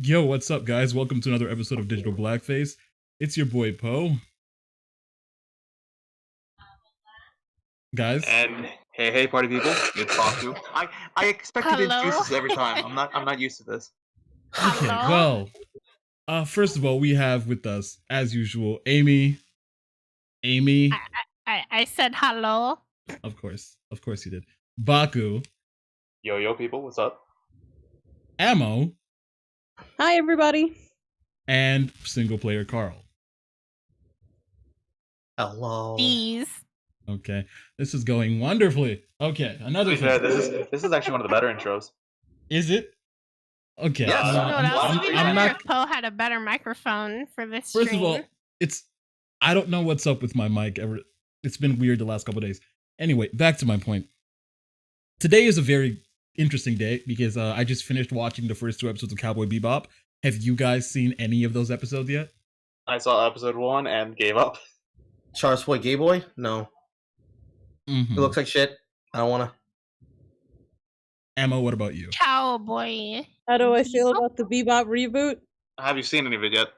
Yo, what's up, guys? Welcome to another episode of Digital Blackface. It's your boy Poe. Guys. And hey, party people, good to talk to. I expect you to introduce this every time. I'm not used to this. Okay, well, first of all, we have with us, as usual, Amy. I said hello. Of course you did. Baku. Yo, people, what's up? Ammo. Hi, everybody. And single player Carl. Hello. These. Okay, this is going wonderfully. Okay, another thing. Yeah, this is actually one of the better intros. Is it? Okay. Yes. I'm not. If Poe had a better microphone for this. First of all, I don't know what's up with my mic ever. It's been weird the last couple of days. Anyway, back to my point. Today is a very interesting day because I just finished watching the first 2 episodes of Cowboy BeBop. Have you guys seen any of those episodes yet? I saw episode 1 and gave up. Charles Boy Gay Boy? No. Mm-hmm. It looks like shit. I don't wanna. Emma, what about you? Cowboy. How do I feel about the Bebop reboot? Have you seen any of it yet?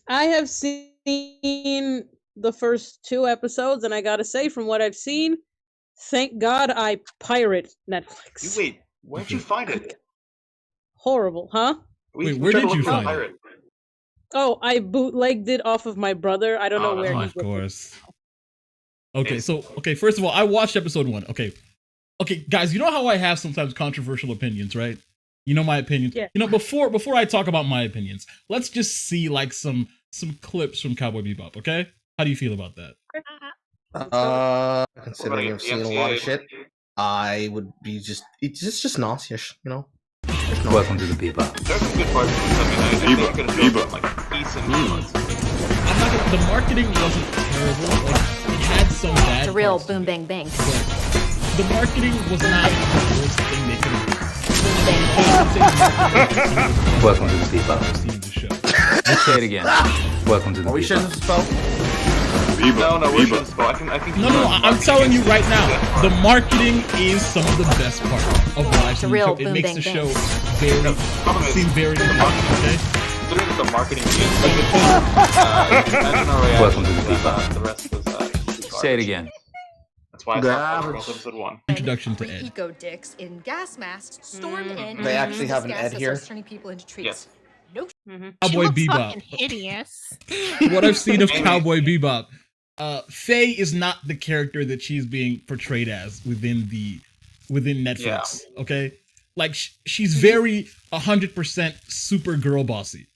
I have seen the first 2 episodes, and I gotta say, from what I've seen, thank God I pirate Netflix. Wait, where'd you find it? Horrible, huh? Wait, where did you find it? Oh, I bootlegged it off of my brother. I don't know where he of course. Okay, first of all, I watched episode 1. Okay, guys, you know how I have sometimes controversial opinions, right? You know my opinions. Yeah. You know, before I talk about my opinions, let's just see like some clips from Cowboy BeBop, okay? How do you feel about that? Considering I've seen a lot of shit, I would be it's just nauseous, you know? Welcome to the Bebop. There's some good parts. Bebop. Like decent parts. The marketing wasn't terrible. Like, it had some bad. It's a real parts boom bang bang. The marketing was not the worst thing they could have done. Welcome to the Bebop. Let's say it again. Welcome to the Are we Bebop. sure this is spelled? No, we shouldn't spell. I think No, I'm telling you right now, the marketing is some of the best part of live It's a real show. It boom makes bang the bang. show seem very interesting, okay? Considering the marketing team, Welcome to the Bebop. The rest was Say it again. That's why I saw episode 1. Introduction to Ed. Eco dicks in gas masks stormed in. They actually have an gas Ed that here? starts turning people into trees. Yes. Cowboy She looks Bebop. fucking hideous. What I've seen of Cowboy Bebop, Faye is not the character that she's being portrayed as within Netflix. Okay, like she's very 100% super girl bossy.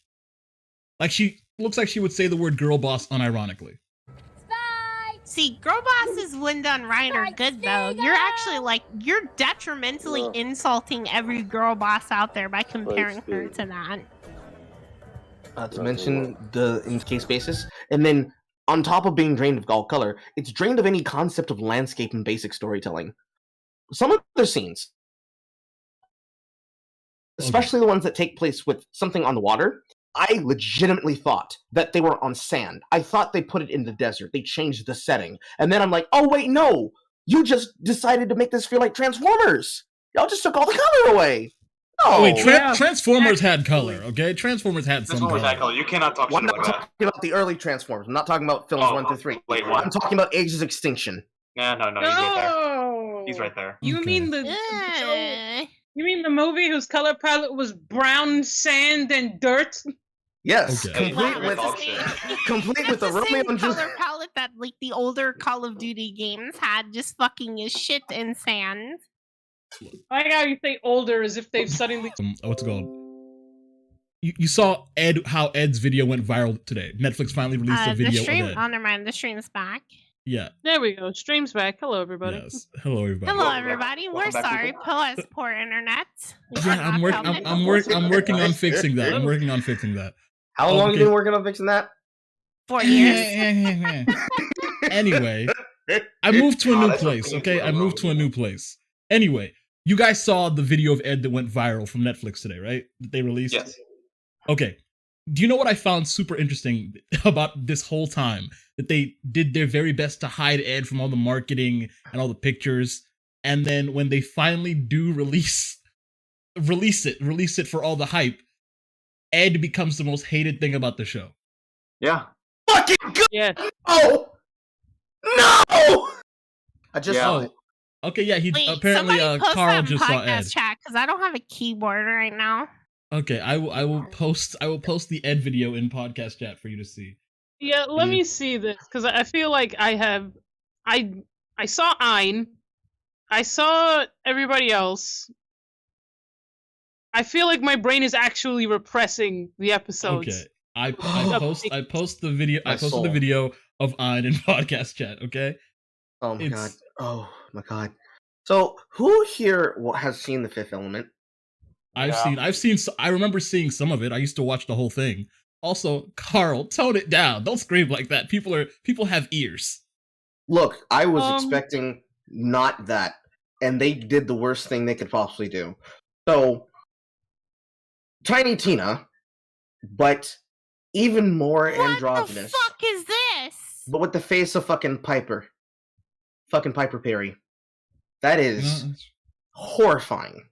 Like she looks like she would say the word girl boss unironically. See, girl bosses when done right are good though. You're actually you're detrimentally insulting every girl boss out there by comparing her to that. Not to mention the in-case basis, and then on top of being drained of all color, it's drained of any concept of landscape and basic storytelling. Some of their scenes, especially the ones that take place with something on the water, I legitimately thought that they were on sand. I thought they put it in the desert. They changed the setting. And then I'm like, oh wait, no! You just decided to make this feel like Transformers! Y'all just took all the color away! Oh wait, yeah. Transformers had color, okay? Transformers had some color. You cannot talk I'm shit not like that. talking about the early Transformers. I'm not talking about films 1 through 3. Late one. I'm talking about Ages of Extinction. No, he's right there. He's right there. You Okay. mean you mean the movie whose color palette was brown sand and dirt? Yes, Okay. complete with Dog shit. complete with the That's Romeo same and Juliet. color palette that like the older Call of Duty games had, just fucking is shit in sand. I like how you say older as if they've suddenly. What's it called? You saw how Ed's video went viral today. Netflix finally released a video The stream. of Ed. Oh, never mind. The stream's back. Yeah. There we go. Stream's back. Hello, everybody. Yes. Hello, everybody. Hello, Welcome back. everybody. We're Welcome back, sorry. people. Poe has poor internet. Yeah, I'm working on fixing that. I'm working on fixing that. How long have you been working on fixing that? 4 years. Anyway, I moved to a new place, okay? I moved to a new place. Anyway, you guys saw the video of Ed that went viral from Netflix today, right? That they released? Yes. Okay. Do you know what I found super interesting about this whole time? That they did their very best to hide Ed from all the marketing and all the pictures. And then when they finally do release it for all the hype, Ed becomes the most hated thing about the show. Yeah. Fucking good. Yeah. Oh no! I just Yeah. saw it. Okay, yeah, he Wait, apparently somebody post Carl that in just saw Ed. podcast chat because I don't have a keyboard right now. Okay, I will post the Ed video in podcast chat for you to see. Yeah, let me see this because I feel like I saw Ein, I saw everybody else. I feel like my brain is actually repressing the episodes. Okay, I post the video. I posted the video of Ein in podcast chat. Okay. Oh my god. Oh my god. So who here has seen The Fifth Element? I've seen. I remember seeing some of it. I used to watch the whole thing. Also, Carl, tone it down. Don't scream like that. People have ears. Look, I was expecting not that, and they did the worst thing they could possibly do. So, Tiny Tina, but even more androgynous. What the fuck is this? But with the face of fucking Piper. Fucking Piper Perry. That is horrifying.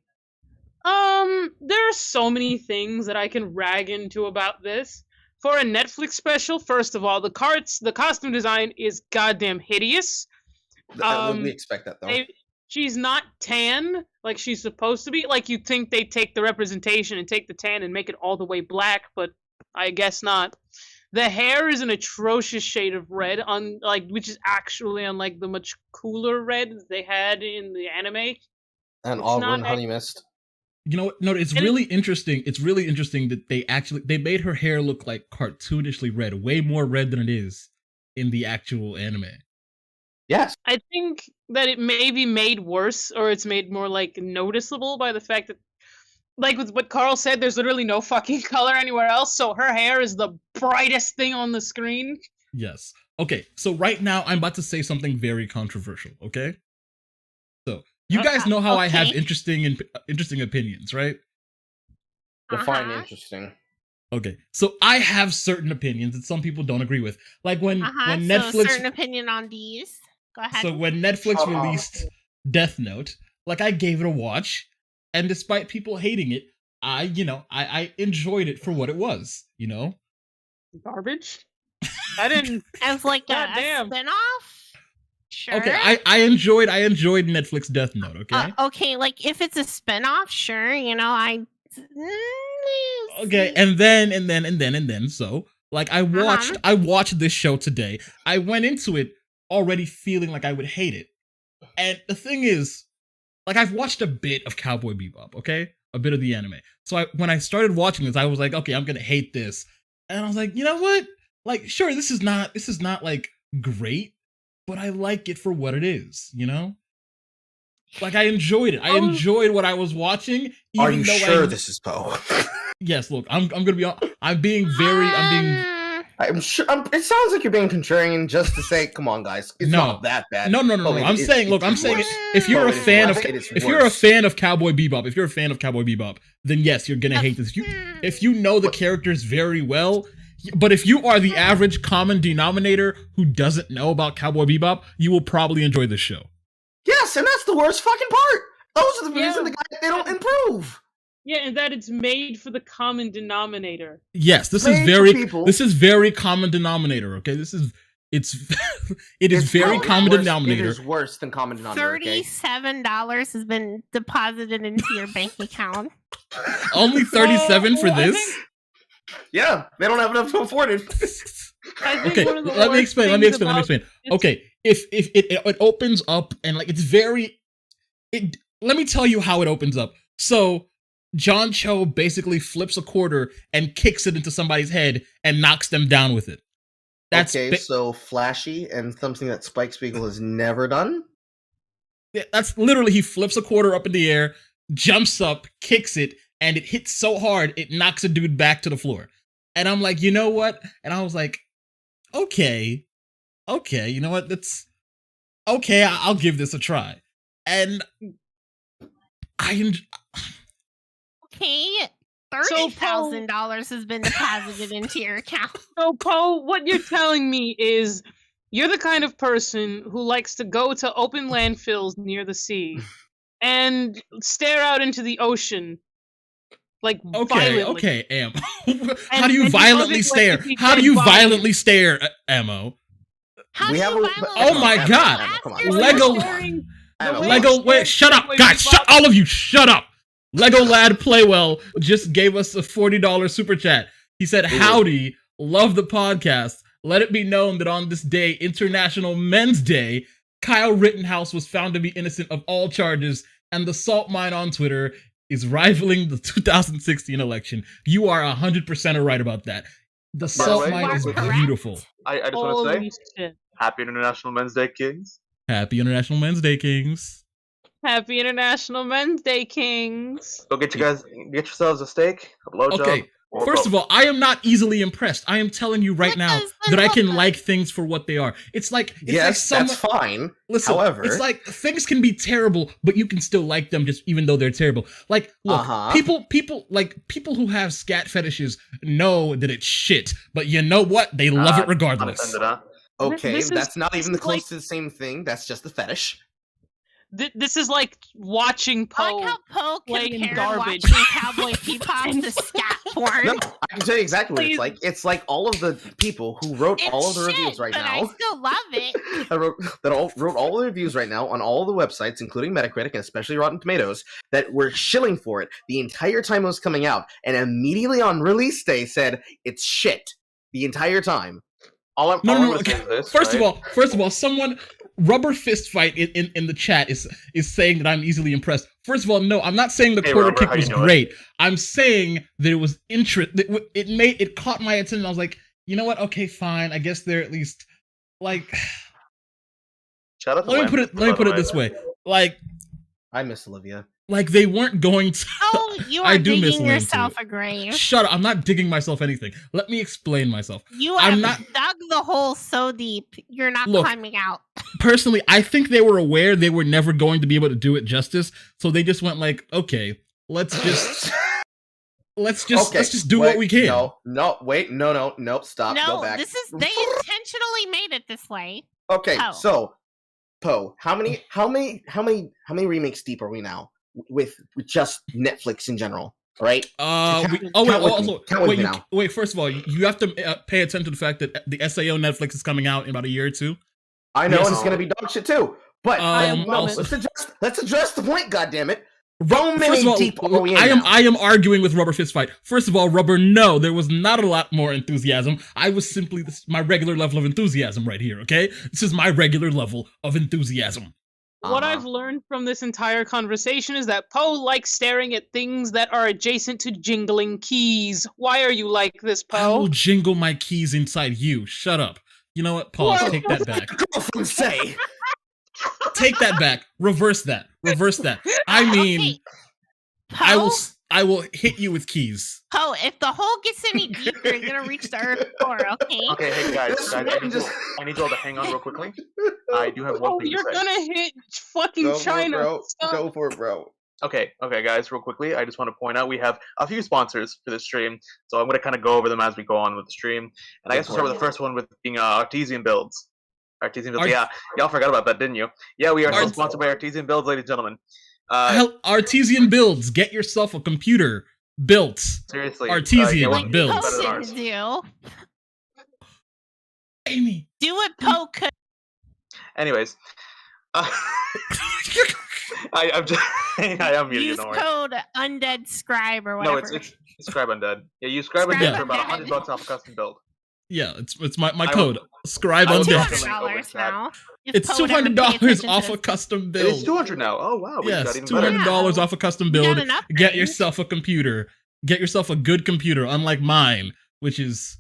There are so many things that I can rag into about this. For a Netflix special, first of all, the costume design is goddamn hideous. We expect that, though. She's not tan like she's supposed to be. Like, you'd think they'd take the representation and take the tan and make it all the way black, but I guess not. The hair is an atrocious shade of red, which is actually on like the much cooler red they had in the anime. And Auburn Honey Mist. You know what? No, it's really interesting. It's really interesting that they made her hair look like cartoonishly red, way more red than it is in the actual anime. Yes. I think that it may be made worse, or it's made more like noticeable by the fact that, like with what Carl said, there's literally no fucking color anywhere else, so her hair is the brightest thing on the screen. Yes. Okay, so right now I'm about to say something very controversial, okay? So, you guys know how I have interesting opinions, right? Define interesting. Okay, so I have certain opinions that some people don't agree with. Like when Netflix... So certain opinion on these. Go ahead. So when Netflix released Death Note, like I gave it a watch, and despite people hating it, I enjoyed it for what it was, you know? Garbage? I didn't... As like a spin-off? Sure. Okay, I enjoyed Netflix Death Note, okay? Okay, like if it's a spin-off, sure, Okay, and then so like I watched this show today. I went into it already feeling like I would hate it. And the thing is, like I've watched a bit of Cowboy BeBop, okay? A bit of the anime. So when I started watching this, I was like, okay, I'm going to hate this. And I was like, you know what? Like sure, this is not like great, but I like it for what it is, you know? Like I enjoyed it. I enjoyed what I was watching. Are you sure this is Poe? Yes. Look, I'm gonna be. I'm being. I'm sure. It sounds like you're being contrarian just to say, "Come on, guys, it's not that bad." No. I'm saying. Look, I'm saying. If you're a fan of Cowboy Bebop, then yes, you're gonna hate this. If you know the characters very well. But if you are the average common denominator who doesn't know about Cowboy Bebop, you will probably enjoy this show. Yes, and that's the worst fucking part. Those are the reasons they don't improve. Yeah, and that it's made for the common denominator. Yes, this is very common denominator. Okay, it is very common denominator. It is worse than common denominator. $37 has been deposited into your bank account. Only 37 for this. Yeah, they don't have enough to afford it. Okay, let me explain. Okay, if it opens up and like let me tell you how it opens up. So John Cho basically flips a quarter and kicks it into somebody's head and knocks them down with it. That's so flashy and something that Spike Spiegel has never done. That's literally he flips a quarter up in the air, jumps up, kicks it, and it hits so hard it knocks a dude back to the floor. And I'm like, you know what? And I was like, okay, you know what? That's okay. I'll give this a try. And okay, $30,000 has been deposited into your account. So, Poe, what you're telling me is you're the kind of person who likes to go to open landfills near the sea and stare out into the ocean Like Okay, violently. okay, Am. How And- do you and he violently wasn't, like, stare? if he How do said you violent. violently stare, Ammo? How We do have you a- violently Oh my ask God. yourself? Lego- Sharing- the Ammo, way Lego, you're wait, sharing shut up, Cowboy guys, shut, Bebop- all of you, shut up. Lego Lad Playwell just gave us a $40 super chat. He said, "Howdy, love the podcast. Let it be known that on this day, International Men's Day, Kyle Rittenhouse was found to be innocent of all charges, and the salt mine on Twitter is rivaling the 2016 election. You are 100% right about that. The salt way, mine is correct. beautiful. I just want to Holy say, shit. Happy International Men's Day, Kings. Happy International Men's Day, Kings." Happy International Men's Day, Kings. Go get yourselves a steak, a blowjob. Okay, or first both. of all, I am not easily impressed. I am telling you right now that I can like things for what they are. It's like Yes, like that's fine. Listen, However, it's like things can be terrible, but you can still like them just even though they're terrible. Like, look, people who have scat fetishes know that it's shit, but you know what? They love it regardless. Unattended, huh? Okay, This is- that's not this even is close like- to the same thing. That's just the fetish. This is like watching I like Poe. how Poe playing compared garbage. watching Cowboy Bebop to scat porn. No, I can tell you exactly what it's Please. like. It's like all of the people who wrote It's all of the shit, reviews right but I now. still love it. wrote all the reviews right now on all the websites, including Metacritic and especially Rotten Tomatoes, that were shilling for it the entire time it was coming out, and immediately on release day said it's shit the entire time. All I'm No. gonna Okay. say is this, First right? of all, someone Rubber Fist Fight in the chat is saying that I'm easily impressed. First of all, no, I'm not saying the Hey, quarter Rubber, kick how you was doing? great. I'm saying that it was it caught my attention. I was like, you know what? Okay, fine. I guess they're at least like. Shout out to Let me Lamb, put it. by Let me the put it this way. Like I miss Olivia. they weren't going to. Oh, you I are do miss digging Link yourself too. a grave. Shut up! I'm not digging myself anything. Let me explain myself. You I'm have not- dug the hole so deep, you're not Look, climbing out. Personally, I think they were aware they were never going to be able to do it justice, so they just went like, okay, let's just do what we can. No, stop. Go No, back. this is they intentionally made it this way. Okay, Poe. so Poe, how many remakes deep are we now with just Netflix in general? Right? Count with me now. Wait. First of all, you have to pay attention to the fact that the SAO Netflix is coming out in about a year or two. I know, Yes. and it's gonna be dog shit too. But Also- let's address the point. goddammit. First many of all, deep are we in I am now? arguing with Rubber Fist Fight. First of all, Rubber, no, there was not a lot more enthusiasm. I was simply my regular level of enthusiasm right here. Okay, this is my regular level of enthusiasm. What I've learned from this entire conversation is that Poe likes staring at things that are adjacent to jingling keys. Why are you like this, I will Poe? jingle my keys inside you. Shut up. You know what? Pause. What? Take that back. Girlfriend say. Take that back. Reverse that. Reverse that. I mean, Okay. I Poe, will hit you with keys. Poe, if the hole gets any deeper, you're gonna reach the earth core, okay? Okay, hey guys, This I man need just- you all to hang on real quickly. I do have one Oh, thing you're to say. gonna hit fucking China. Stop. Go for it, bro. Okay, guys, real quickly, I just want to point out we have a few sponsors for this stream, so I'm going to kind of go over them as we go on with the stream. And I guess we'll start with the first one with being Artesian Builds. Artesian Builds, yeah, y'all forgot about that, didn't you? Yeah, we are still sponsored by Artesian Builds, ladies and gentlemen. Artesian Builds. Get yourself a computer built. Seriously. Artesian like Builds. better than Poe ours. didn't do. Amy. Do what Poe could. Anyways. I'm just I am muted, Use don't worry. code undead scribe or No, whatever. it's Scribe Undead. Yeah, use Scribe Scribe Undead for about Undead. $100 off a custom build. Yeah, it's my I code. Scribe I will Undead. definitely- $200 now. If It's Poe would ever pay $200 attention off to a this. custom It is build. 200 now. Oh wow, we got Yes, even $200 better. off a custom You build. got an upgrade. Get yourself a computer. Get yourself a good computer, unlike mine, which is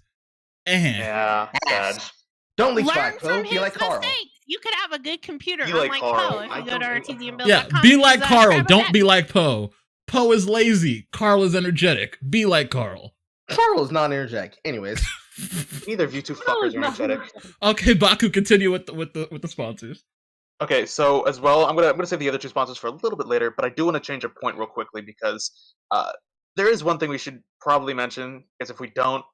Yeah, bad. Don't leak Learn back, from Poe. his Be like Carl. mistakes. You could have a good computer, Be like unlike Carl. Poe, if I you go to don't- artesianbuild.com. Yeah, be like use, Carl. Scribe Don't Undead. be like Poe. Poe is lazy. Carl is energetic. Be like Carl. Carl is non-energetic. Anyways, Neither of you two fuckers are energetic. Okay, Baku, continue with the sponsors. Okay, so as well, I'm gonna save the other two sponsors for a little bit later, but I do want to change a point real quickly because there is one thing we should probably mention, because if we don't,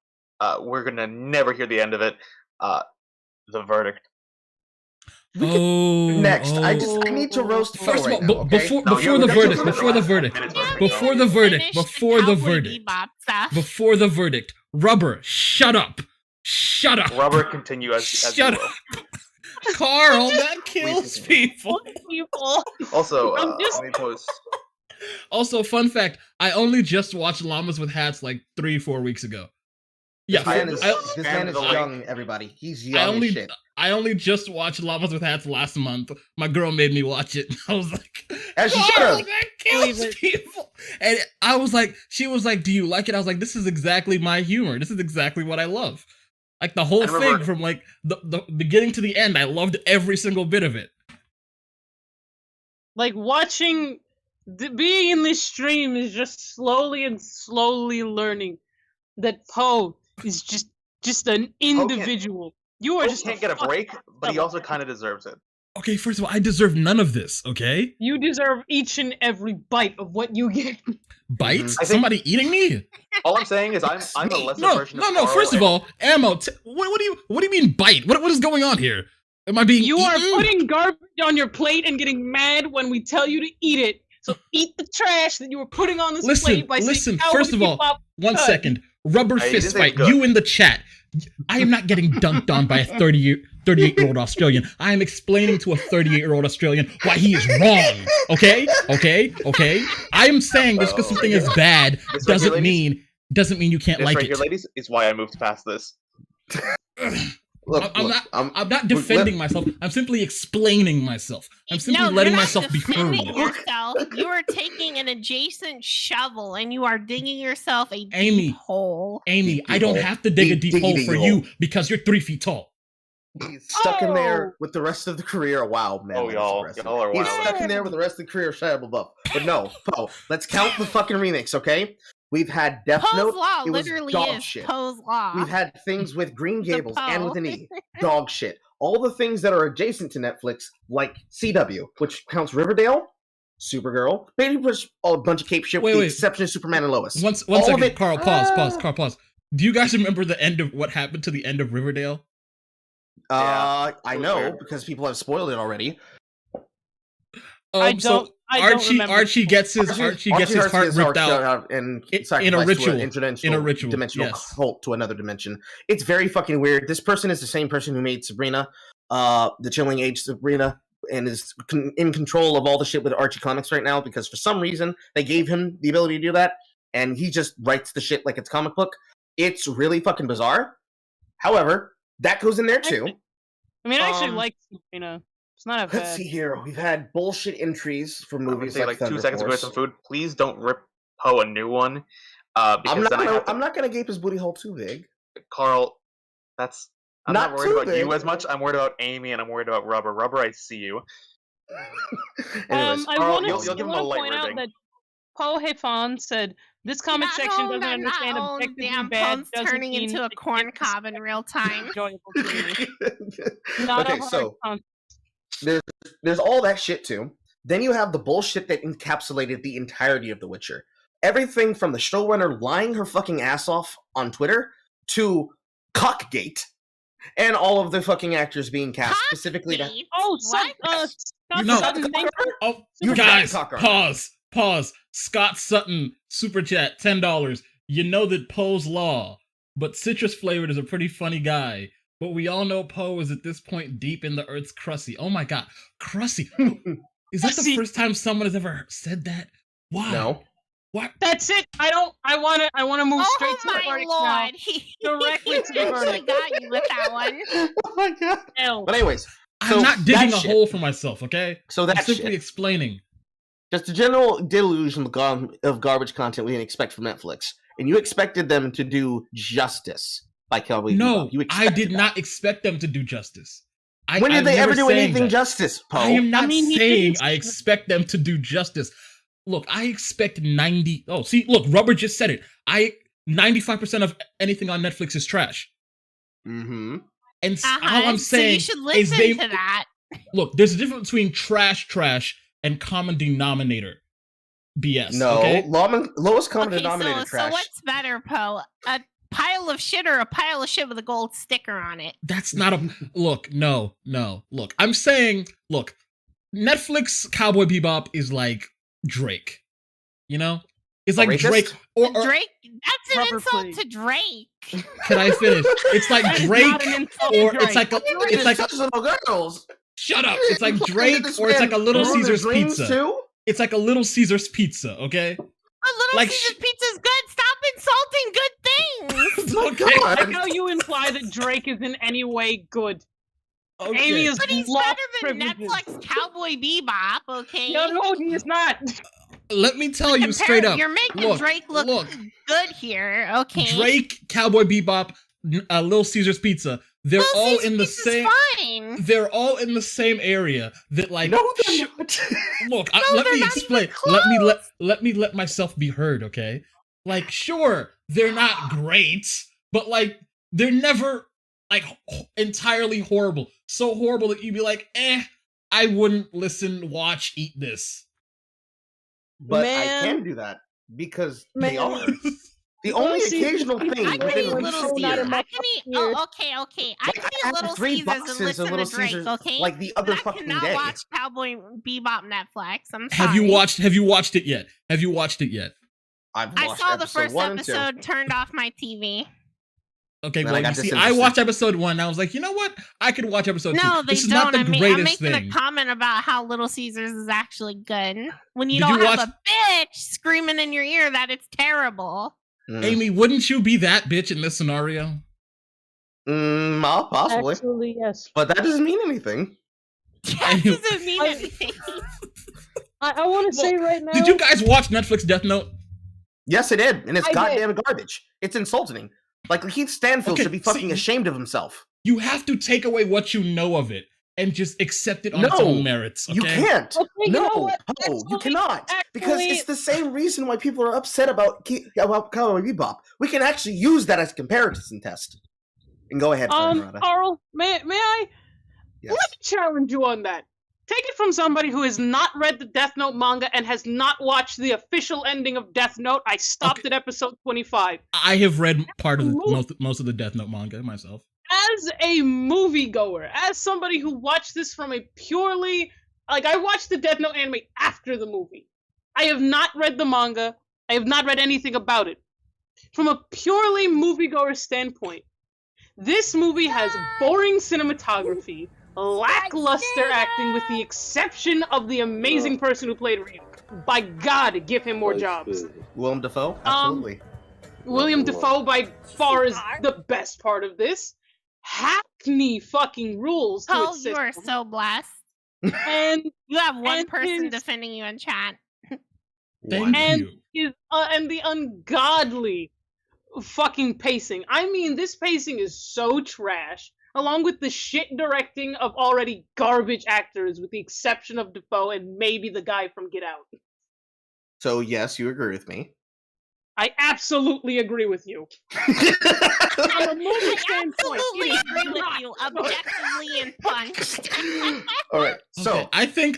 we're gonna never hear the end of it. The verdict. Next, I need to roast Poe First of all, right now, okay? before you the have verdict, to before the finish verdict, first. before the verdict, Finish before the Cowboy verdict, Bebop stuff. before the verdict, Rubber, shut up, shut up, Rubber, continue as shut you will. up. Carl, that kills people. People. Also, I'm just- let me post. Also, fun fact: I only just watched Llamas with Hats like 3-4 weeks ago. Yeah, This man is the link. young, everybody. He's young as shit. I only just watched Llamas with Hats last month. My girl made me watch it. I was like, As you Carl, should. that kills people. And I was like, she was like, do you like it? I was like, this is exactly my humor. This is exactly what I love. Like the whole thing from like the beginning to the end. I loved every single bit of it. Like watching, being in this stream is just slowly learning that Poe is just an individual. You are Poe just can't get a break, but he also kind of deserves it. Okay, first of all, I deserve none of this, okay? You deserve each and every bite of what you get. Bites? I think- Somebody eating me? All I'm saying is I'm a lesser No, version of no. Carl, First of and- all, Ammo. What do you mean bite? What is going on here? Am I being? You are eaten? putting garbage on your plate and getting mad when we tell you to eat it. So eat the trash that you were putting on this plate by Listen. saying, "Cowboy First of all, Bebop." one second. Rubber Hey, fist this is fight. good. You in the chat. I am not getting dunked on by a 38-year-old Australian. I am explaining to a 38-year-old Australian why he is wrong. Okay. I am saying just because something is bad This right here, doesn't mean you can't This like right it. here, ladies, is why I moved past this. Look, I'm not defending myself. I'm simply explaining myself. I'm simply letting myself be heard. Yourself. You are taking an adjacent shovel and you are digging yourself a Amy, deep hole. Amy, I don't have to dig a deep hole for hole. you because you're 3 feet tall. He's stuck in there with the rest of the career. Wow, man. Oh, that's y'all aggressive. are He's wild. stuck in there with the rest of the career of Shia LaBeouf. But no, Poe, let's count the fucking remakes, okay? We've had Death Poe's Note. Law It was literally dog is shit. Poe's Law. We've had things with Green Gables and Poe. with an E. Dog shit. All the things that are adjacent to Netflix, like CW, which counts Riverdale, Supergirl, maybe push a bunch of cape shit with the exception of Superman and Lois. One All of second, it- Carl, pause. Do you guys remember the end of what happened to the end of Riverdale? I know, weird. because people have spoiled it already. I don't remember. Archie gets his heart ripped out and in a sacrificed ritual. to an interdimensional, In a ritual, dimensional yes. cult to another dimension. It's very fucking weird. This person is the same person who made Sabrina, the Chilling Age Sabrina, and is in control of all the shit with Archie Comics right now because for some reason they gave him the ability to do that, and he just writes the shit like it's comic book. It's really fucking bizarre. However, that goes in there too. I mean, I actually like Sabrina. It's not a Let's bad. see here. We've had bullshit entries for I'm gonna movies take like like 2 Thunder seconds to get Force. some food. Please don't rip Poe a new one. I'm Because then I have to, not gonna gape his booty hole too big. Carl, I'm not Not worried too about you big. as much. I'm worried about Amy and I'm worried about Rubber. Rubber, I see you. Anyways, I Carl, want you'll give him a to light point out rating. that Poe Hefan said this comment section doesn't understand objectively damn bad. phone's Doesn't turning mean into a it corn can't cob in real time. enjoyable to me. Not okay, a hard so concept. there's all that shit too. Then you have the bullshit that encapsulated the entirety of The Witcher. Everything from the showrunner lying her fucking ass off on Twitter to Cockgate, and all of the fucking actors being cast specifically to. Cockgate? Oh, What? Scott No. Sutton, thank you. Oh, You guys, forgot Cocker. pause. Scott Sutton, super chat, $10. You know that Poe's Law, but citrus flavored is a pretty funny guy. But we all know Poe is at this point deep in the Earth's crusty. Oh my god, crusty. Is that the Crusty. first time someone has ever said that? Why? No. What? That's it. I wanna move straight to the Oh verdict my now. lord! He Directly to the actually verdict. got you with that one. Oh my god. Hell. But anyways, so I'm not digging that a shit. hole for myself, okay? So I'm that's simply shit. explaining. Just a general delusion of garbage content we didn't expect from Netflix, and you expected them to do justice by Cowboy No, Bebop. You I expected did that. not expect them to do justice. When did I'm they ever never do saying anything that. justice, Poe? I am not mean, he saying didn't- I expect them to do justice. Look, I expect 90. Oh, see, look, Rubber just said it. 95% of anything on Netflix is trash. Mm-hmm. And all I'm so you saying should is listen they to that. look. There's a difference between trash, and common denominator. BS. No, okay? lowest common Okay, denominator so trash. what's better, Poe? A pile of shit or a pile of shit with a gold sticker on it? That's not a look. No. Look, I'm saying, look, Netflix Cowboy Bebop is like Drake. You know, it's like Drake or Drake. That's an insult Please. to Drake. Can I finish? It's like Drake, not an insult or to it's like it's like little girls. shut up. It's like Drake, or it's like a Little Caesar's pizza. Too? It's like a Little Caesar's pizza. Okay. A Little Like Caesar's pizza's good. Stop insulting good things. Okay. Like how you imply that Drake is in any way good. Amy is But he's lost better than privileges. Netflix Cowboy Bebop, okay? No, he is not. Let me tell you straight up. You're making Drake look good here, okay? Drake, Cowboy Bebop, Little Caesar's Pizza. They're Little all Caesar's in the Pizza's same. fine. They're all in the same area. That like. No, they're not. Look, No, let they're me not explain. even Let me let myself be heard. Okay. Like, sure, they're not great, but like, they're never like entirely horrible. So horrible that you'd be like, I wouldn't listen, watch, eat this. But Man. I can do that because they Man. are. The only Little occasional Caesar's thing I can within eat reach Little is Caesars. here. I can eat. Oh, okay. I can eat have Little 3 Caesars and boxes listen of Little to Drake, Caesars okay? like the But other I fucking cannot day. watch Cowboy Bebop Netflix. I'm sorry. Have you watched it yet? Have you watched it yet? I've I watched saw the episode first 1 and 2. episode, turned off my TV. Okay, Then I well, got you see, I disinterested. watched episode 1 and I was like, you know what? I could watch episode 2. No, they This is don't. not the I'm greatest making thing. a comment about how Little Caesars is actually good. When you Did don't you have watch- a bitch screaming in your ear that it's terrible. Amy, wouldn't you be that bitch in this scenario? Possibly. Actually, yes. But that doesn't mean anything. That doesn't mean anything. I want to say right now. Did you guys watch Netflix Death Note? Yes, it did, and it's I goddamn garbage. It's insulting. Like Keith Stanfield Okay, should be fucking see- ashamed of himself. You have to take away what you know of it and just accept it on its No, own merits. Okay? You can't. Okay, you no, know what? you Actually- cannot. Because actually- it's the same reason why people are upset about Cowboy Bebop. We can actually use that as a comparison test. And go ahead, Farnrada. Carl, may I? Yes. Let me challenge you on that. Take it from somebody who has not read the Death Note manga and has not watched the official ending of Death Note. I stopped at episode 25. I have read part of most of the Death Note manga myself. As a moviegoer, as somebody who watched this from a purely I watched the Death Note anime after the movie. I have not read the manga. I have not read anything about it. From a purely moviegoer standpoint, this movie has boring cinematography, lackluster acting with the exception of the amazing person who played Ryuk. By God, give him more jobs. Willem Dafoe? Absolutely. William Dafoe by far is the best part of this. Hackney fucking rules to Oh, its you are system. so blessed. And You have one And person his- defending you in chat. Thank and you. and the ungodly fucking pacing. I mean, this pacing is so trash, along with the shit directing of already garbage actors, with the exception of Defoe and maybe the guy from Get Out. So, yes, you agree with me. I absolutely agree with you. From a movie I standpoint, absolutely it is agree with not you, good. objectively and punched. All right, so Okay,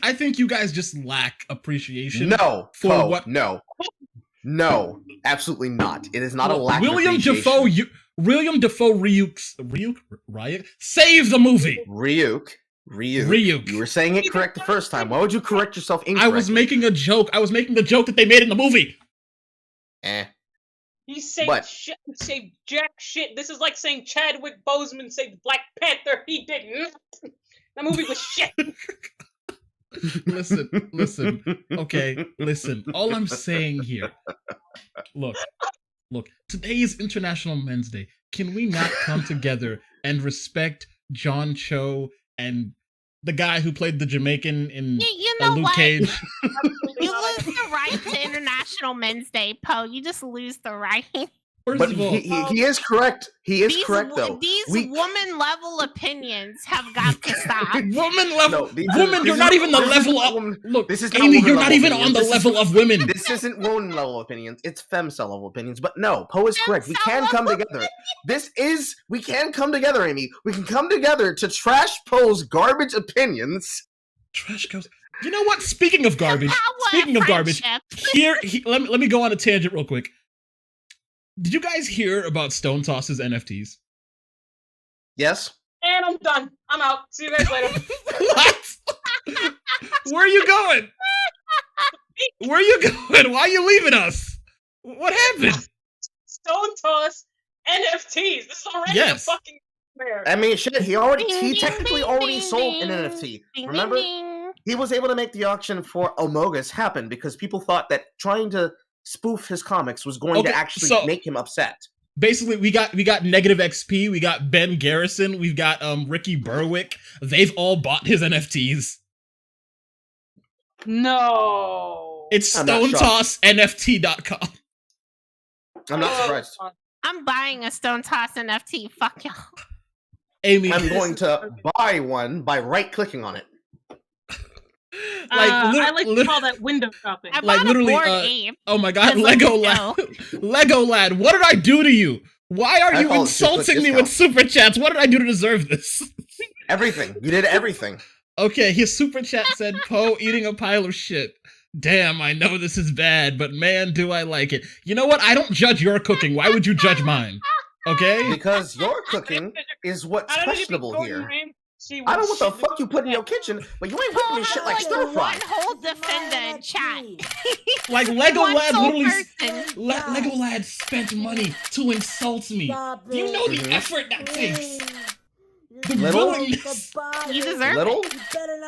I think you guys just lack appreciation. no, for Poe, what- no, absolutely not. It is not a Look, lack of William appreciation. William Dafoe Ryuk save the movie. Ryuk. Ryuk. You were saying it correct the first time. Why would you correct yourself incorrectly? I was making a joke. I was making the joke that they made in the movie. He saved But- shit, saved jack shit. This is like saying Chadwick Boseman saved Black Panther. He didn't. That movie was shit. Listen. Okay, listen. All I'm saying here. Look. Today is International Men's Day. Can we not come together and respect John Cho and the guy who played the Jamaican in You know Luke what? Cage? You lose the right to International Men's Day, Poe. You just lose the right. First But of all, he is correct. He is correct, though. These We- woman-level opinions have got to stop. woman level. No, these woman, are- you're these not are- even the this level isn't of. woman- Look, this is not Amy, you're woman not level even on opinions. the This is- level of women. This isn't woman level opinions. It's femcel level opinions. But no, Poe is correct. We can Femcel come level together. We can come together, Amy. We can come together to trash Poe's garbage opinions. Trash goes. You know what? Speaking of garbage, Power speaking of garbage, friendship. let me go on a tangent real quick. Did you guys hear about Stone Toss's NFTs? Yes. And I'm done. I'm out. See you guys later. What? Where are you going? Where are you going? Why are you leaving us? What happened? Stone Toss NFTs. This is already a fucking nightmare. I mean, shit. He technically already sold an NFT. Remember, he was able to make the auction for Amogus happen because people thought that trying to spoof his comics was going to actually make him upset. Basically, we got Negative XP, we got Ben Garrison, we've got Ricky Berwick. They've all bought his NFTs. No. It's StoneTossNFT.com. I'm not surprised. I'm buying a Stone Toss NFT. Fuck y'all. Amy, I'm going to buy one by right-clicking on it. I like to call that window shopping. I bought a Bored Ape. Oh my god, Lego Lad. Lego Lad, what did I do to you? Why are you insulting me with super chats? What did I do to deserve this? Everything. You did everything. Okay, his super chat said, Poe eating a pile of shit. Damn, I know this is bad, but man, do I like it. You know what? I don't judge your cooking. Why would you judge mine? Okay? Because your cooking is what's questionable here. I don't know what the fuck you put in your kitchen, but you ain't whipping this shit like stir fry. One whole defender in chat. Like Lego Lad literally, Lego Lad spent money to insult me. Do you know the effort that takes? The willingness. You deserve it.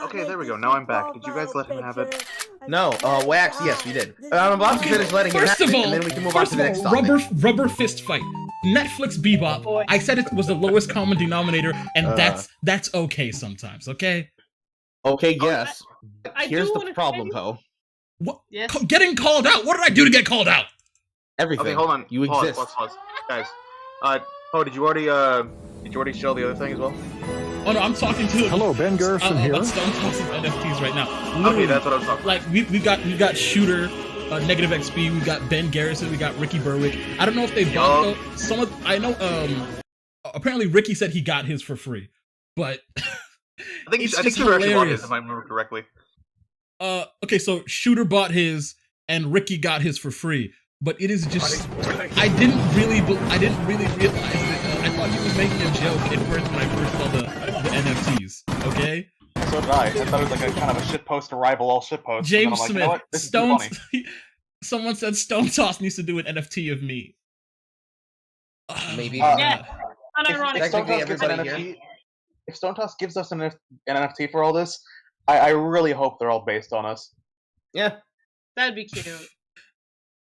Okay, there we go. Now I'm back. Did you guys let him have it? No, Wax, yes, we did. I'm about to finish letting him have it, and then we can move on to the next topic. Rubber fist fight. Netflix Bebop. I said it was the lowest common denominator, and that's okay sometimes, okay? Okay, yes. Here's the problem, Poe. What? Yes. Getting called out? What did I do to get called out? Everything. Okay, hold on. You exist. Pause. Guys, Poe, did you already show the other thing as well? Oh no, I'm talking to Hello, Ben Garrison here. Stone Tossing NFTs right now. Literally, okay, that's what I was talking. Like we got Shooter, Negative XP, we got Ben Garrison, we got Ricky Berwick. I don't know if they bought some of. I know. Apparently Ricky said he got his for free, but I think Shooter actually bought his, if I remember correctly. Okay, so Shooter bought his and Ricky got his for free, but it is just I didn't really realize it. I thought he was making a joke at first when I first saw the NFTs. Okay. So did I. I thought it was like a kind of a shitpost to rival all shitposts. James Smith, you know Stone. Someone said Stone Toss needs to do an NFT of me. Maybe. Yeah. If Stone Toss gives us an NFT for all this, I really hope they're all based on us. Yeah. That'd be cute.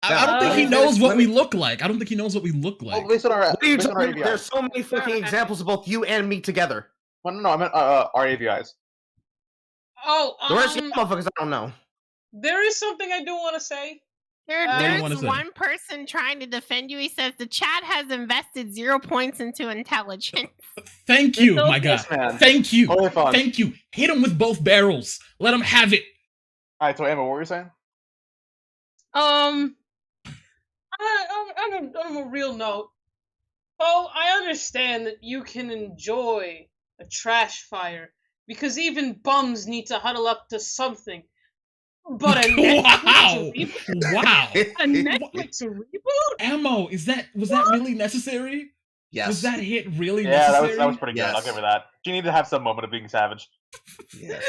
I don't think he knows what we look like. I don't think he knows what we look like. Oh, based on our, there's so many fucking examples of both you and me together. Well, no, I meant our AVIs. Oh, the rest of you motherfuckers, I don't know. There is something I do want to say. There's one person trying to defend you. He says the chat has invested 0 points into intelligence. Thank you, my guy. Thank you. Thank you. Hit him with both barrels. Let him have it. All right, so Emma, what were you saying? On a real note, I understand that you can enjoy a trash fire because even bums need to huddle up to something. But a Netflix reboot? Wow! A Netflix reboot? Ammo, was that really necessary? Yes. Was that hit really necessary? Yeah, that was pretty good. I'll give her that. She needed to have some moment of being savage. Yes.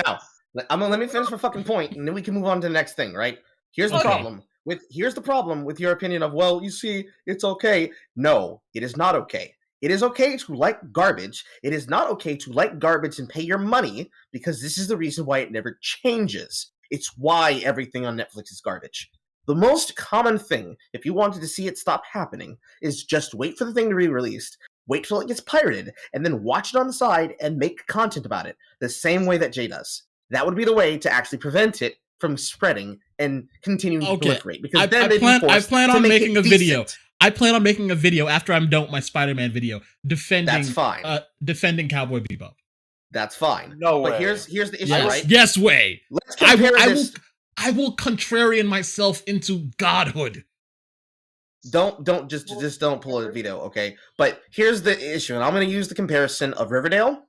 Now, let me finish my fucking point, and then we can move on to the next thing, right? Here's the problem. Here's the problem with your opinion of, well, you see, it's okay. No, it is not okay. It is okay to like garbage. It is not okay to like garbage and pay your money, because this is the reason why it never changes. It's why everything on Netflix is garbage. The most common thing, if you wanted to see it stop happening, is just wait for the thing to be released, wait till it gets pirated, and then watch it on the side and make content about it, the same way that Jay does. That would be the way to actually prevent it from spreading and continuing to proliferate. Because I plan on making a video. I plan on making a video after I'm done with my Spider-Man video defending. That's fine. Defending Cowboy BeBop. That's fine. No way. But here's the issue, right? Yes way. Let's compare this. I will contrarian myself into godhood. Don't just don't pull a veto, okay? But here's the issue, and I'm going to use the comparison of Riverdale,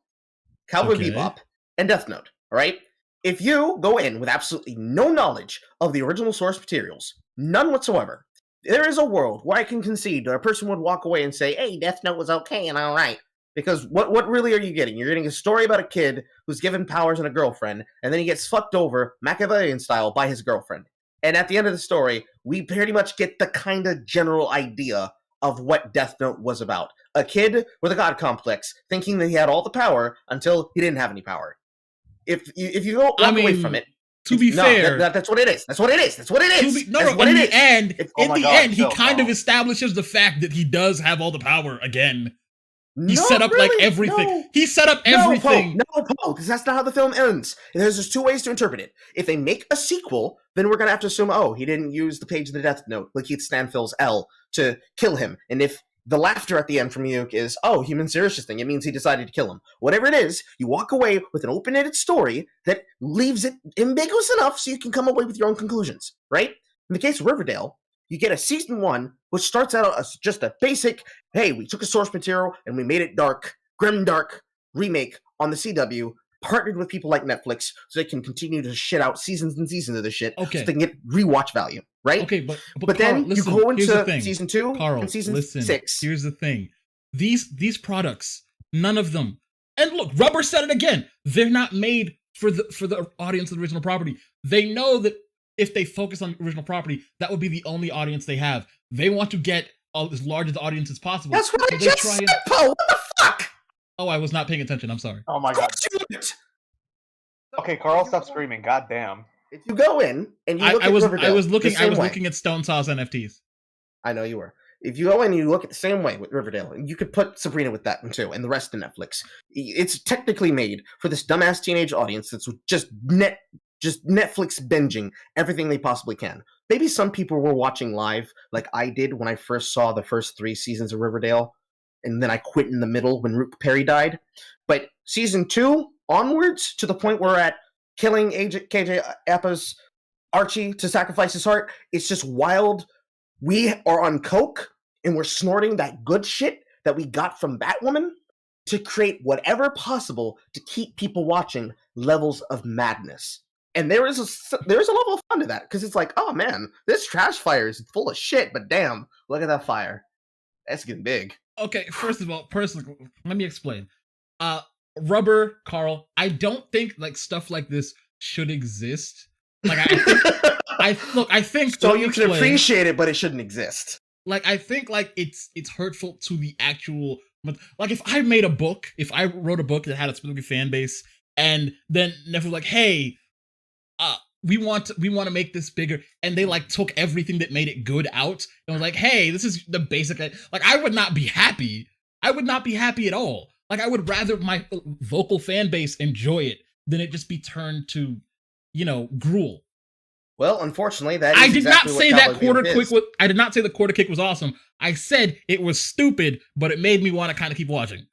Cowboy BeBop, and Death Note. All right. If you go in with absolutely no knowledge of the original source materials, none whatsoever, there is a world where I can concede that a person would walk away and say, hey, Death Note was okay and all right. Because what really are you getting? You're getting a story about a kid who's given powers and a girlfriend, and then he gets fucked over, Machiavellian style, by his girlfriend. And at the end of the story, we pretty much get the kind of general idea of what Death Note was about. A kid with a god complex, thinking that he had all the power until he didn't have any power. If you go walk away from it, to be fair, that's what it is. That's what it is. That's what it is. In the end, he kind of establishes the fact that he does have all the power again. He set up like everything. No. He set up everything. No, Poe, because that's not how the film ends. There's just two ways to interpret it. If they make a sequel, then we're gonna have to assume, oh, he didn't use the page of the Death Note, Lakeith Stanfield's L, to kill him. And if the laughter at the end from Miyuki is, oh, human serious thing, it means he decided to kill him. Whatever it is, you walk away with an open-ended story that leaves it ambiguous enough so you can come away with your own conclusions, right? In the case of Riverdale, you get a season 1, which starts out as just a basic, hey, we took a source material and we made it dark, grim dark remake on the CW, partnered with people like Netflix so they can continue to shit out seasons and seasons of this shit so they can get rewatch value, right? Okay, but Carl, then you go into season 2 and season 6. Here's the thing. These products, none of them, and look, Rubber said it again, they're not made for the audience of the original property. They know that if they focus on the original property, that would be the only audience they have. They want to get as large as the audience as possible. That's what I just said, Poe. What the fuck? Oh, I was not paying attention. I'm sorry. Oh my god. Okay, Carl, stop screaming. God damn. If you go in and you look at Riverdale, I was looking at Stone Sauce NFTs. I know you were. If you go in and you look at the same way with Riverdale, and you could put Sabrina with that one too, and the rest of Netflix. It's technically made for this dumbass teenage audience that's just Netflix binging everything they possibly can. Maybe some people were watching live, like I did when I first saw the first 3 seasons of Riverdale, and then I quit in the middle when Rook Perry died. But season 2 onwards, to the point where we're at killing KJ Appa's Archie to sacrifice his heart, it's just wild. We are on coke, and we're snorting that good shit that we got from Batwoman to create whatever possible to keep people watching levels of madness. And there is a level of fun to that, because it's like, oh man, this trash fire is full of shit, but damn, look at that fire. That's getting big. Okay, first of all, personally, let me explain. Rubber, Carl, I don't think like stuff like this should exist. Like I think so you can appreciate it, but it shouldn't exist. Like I think like it's hurtful to the actual, like if I made a book, if I wrote a book that had a specific fan base, and then Netflix was like, hey, we want to make this bigger, and they like took everything that made it good out and was like, hey, this is the basic, like I would not be happy. I would not be happy at all. Like I would rather my vocal fan base enjoy it than it just be turned to, gruel. Well, unfortunately, that is I did exactly not say that quarter kick was. I did not say the quarter kick was awesome. I said it was stupid, but it made me want to kind of keep watching.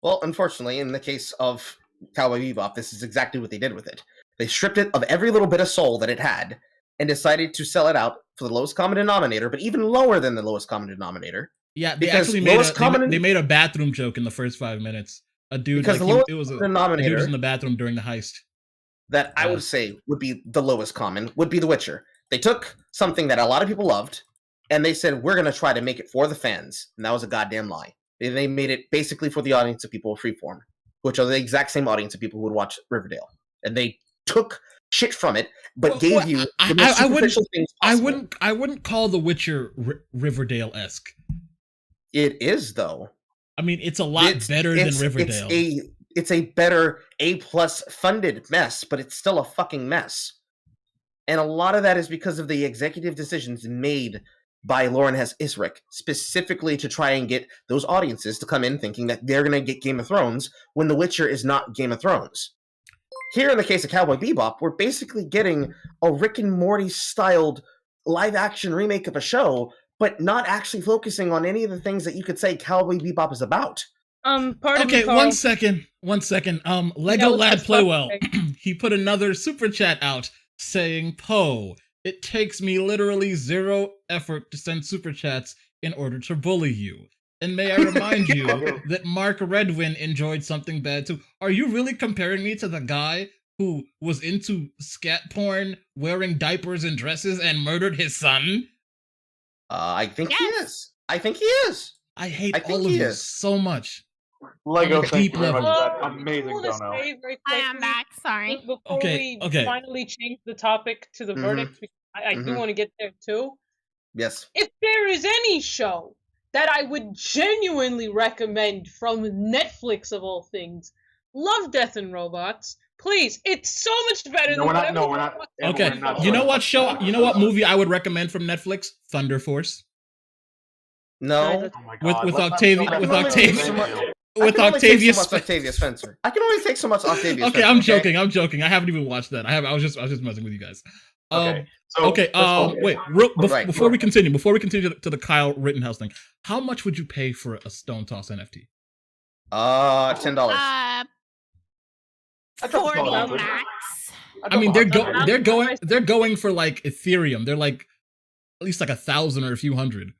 Well, unfortunately, in the case of Cowboy BeBop, this is exactly what they did with it. They stripped it of every little bit of soul that it had and decided to sell it out for the lowest common denominator, but even lower than the lowest common denominator. Yeah, they actually made a bathroom joke in the first 5 minutes. A dude, because like, the a dude denominator was in the bathroom during the heist. That I would say would be the lowest common, would be The Witcher. They took something that a lot of people loved, and they said, we're going to try to make it for the fans. And that was a goddamn lie. They made it basically for the audience of people of Freeform, which are the exact same audience of people who would watch Riverdale. And they took shit from it, but gave you the most superficial things possible. I wouldn't call The Witcher Riverdale-esque. It is, though. I mean, it's a lot better than Riverdale. It's a better A-plus funded mess, but it's still a fucking mess. And a lot of that is because of the executive decisions made by Lauren Hess Isrick, specifically to try and get those audiences to come in thinking that they're going to get Game of Thrones when The Witcher is not Game of Thrones. Here, in the case of Cowboy BeBop, we're basically getting a Rick and Morty-styled live-action remake of a show, but not actually focusing on any of the things that you could say Cowboy BeBop is about. Okay, one second. Lego Lad Playwell. He put another super chat out saying, Poe, it takes me literally 0 effort to send super chats in order to bully you. And may I remind you that Mark Redwin enjoyed something bad too. Are you really comparing me to the guy who was into scat porn, wearing diapers and dresses, and murdered his son? I think he Yes. is. I think he is. I hate I think all of he you is. so much. Lego, On a thank deep you very much level. for that amazing I wanna dono. say very I am quickly, back. Sorry. before Okay, we okay. finally change the topic to the verdict, because I do Mhm. want to get there too. Yes. If there is any show that I would genuinely recommend from Netflix of all things, Love, Death, and Robots. Please, it's so much better than whatever. No, we're not. Amber, Okay, we're not you know doing what that. show? You know what movie I would recommend from Netflix? Thunder Force. No. Oh my With- God, with let's not Octavia- go with back to Octavia- that. so much- Thank you. I With can only Octavia take so much Spencer. Octavia Spencer. I can only take so much Octavia Okay, Spencer. I'm joking. I'm joking. I haven't even watched that. I was just messing with you guys. Okay. So, Okay. first of all- Wait. Right. Before we continue to the Kyle Rittenhouse thing, how much would you pay for a Stone Toss NFT? $10. Uh, I dropped the 40 $12. max. I mean, they're $100. going for like Ethereum. They're like at least like 1,000 or a few hundred.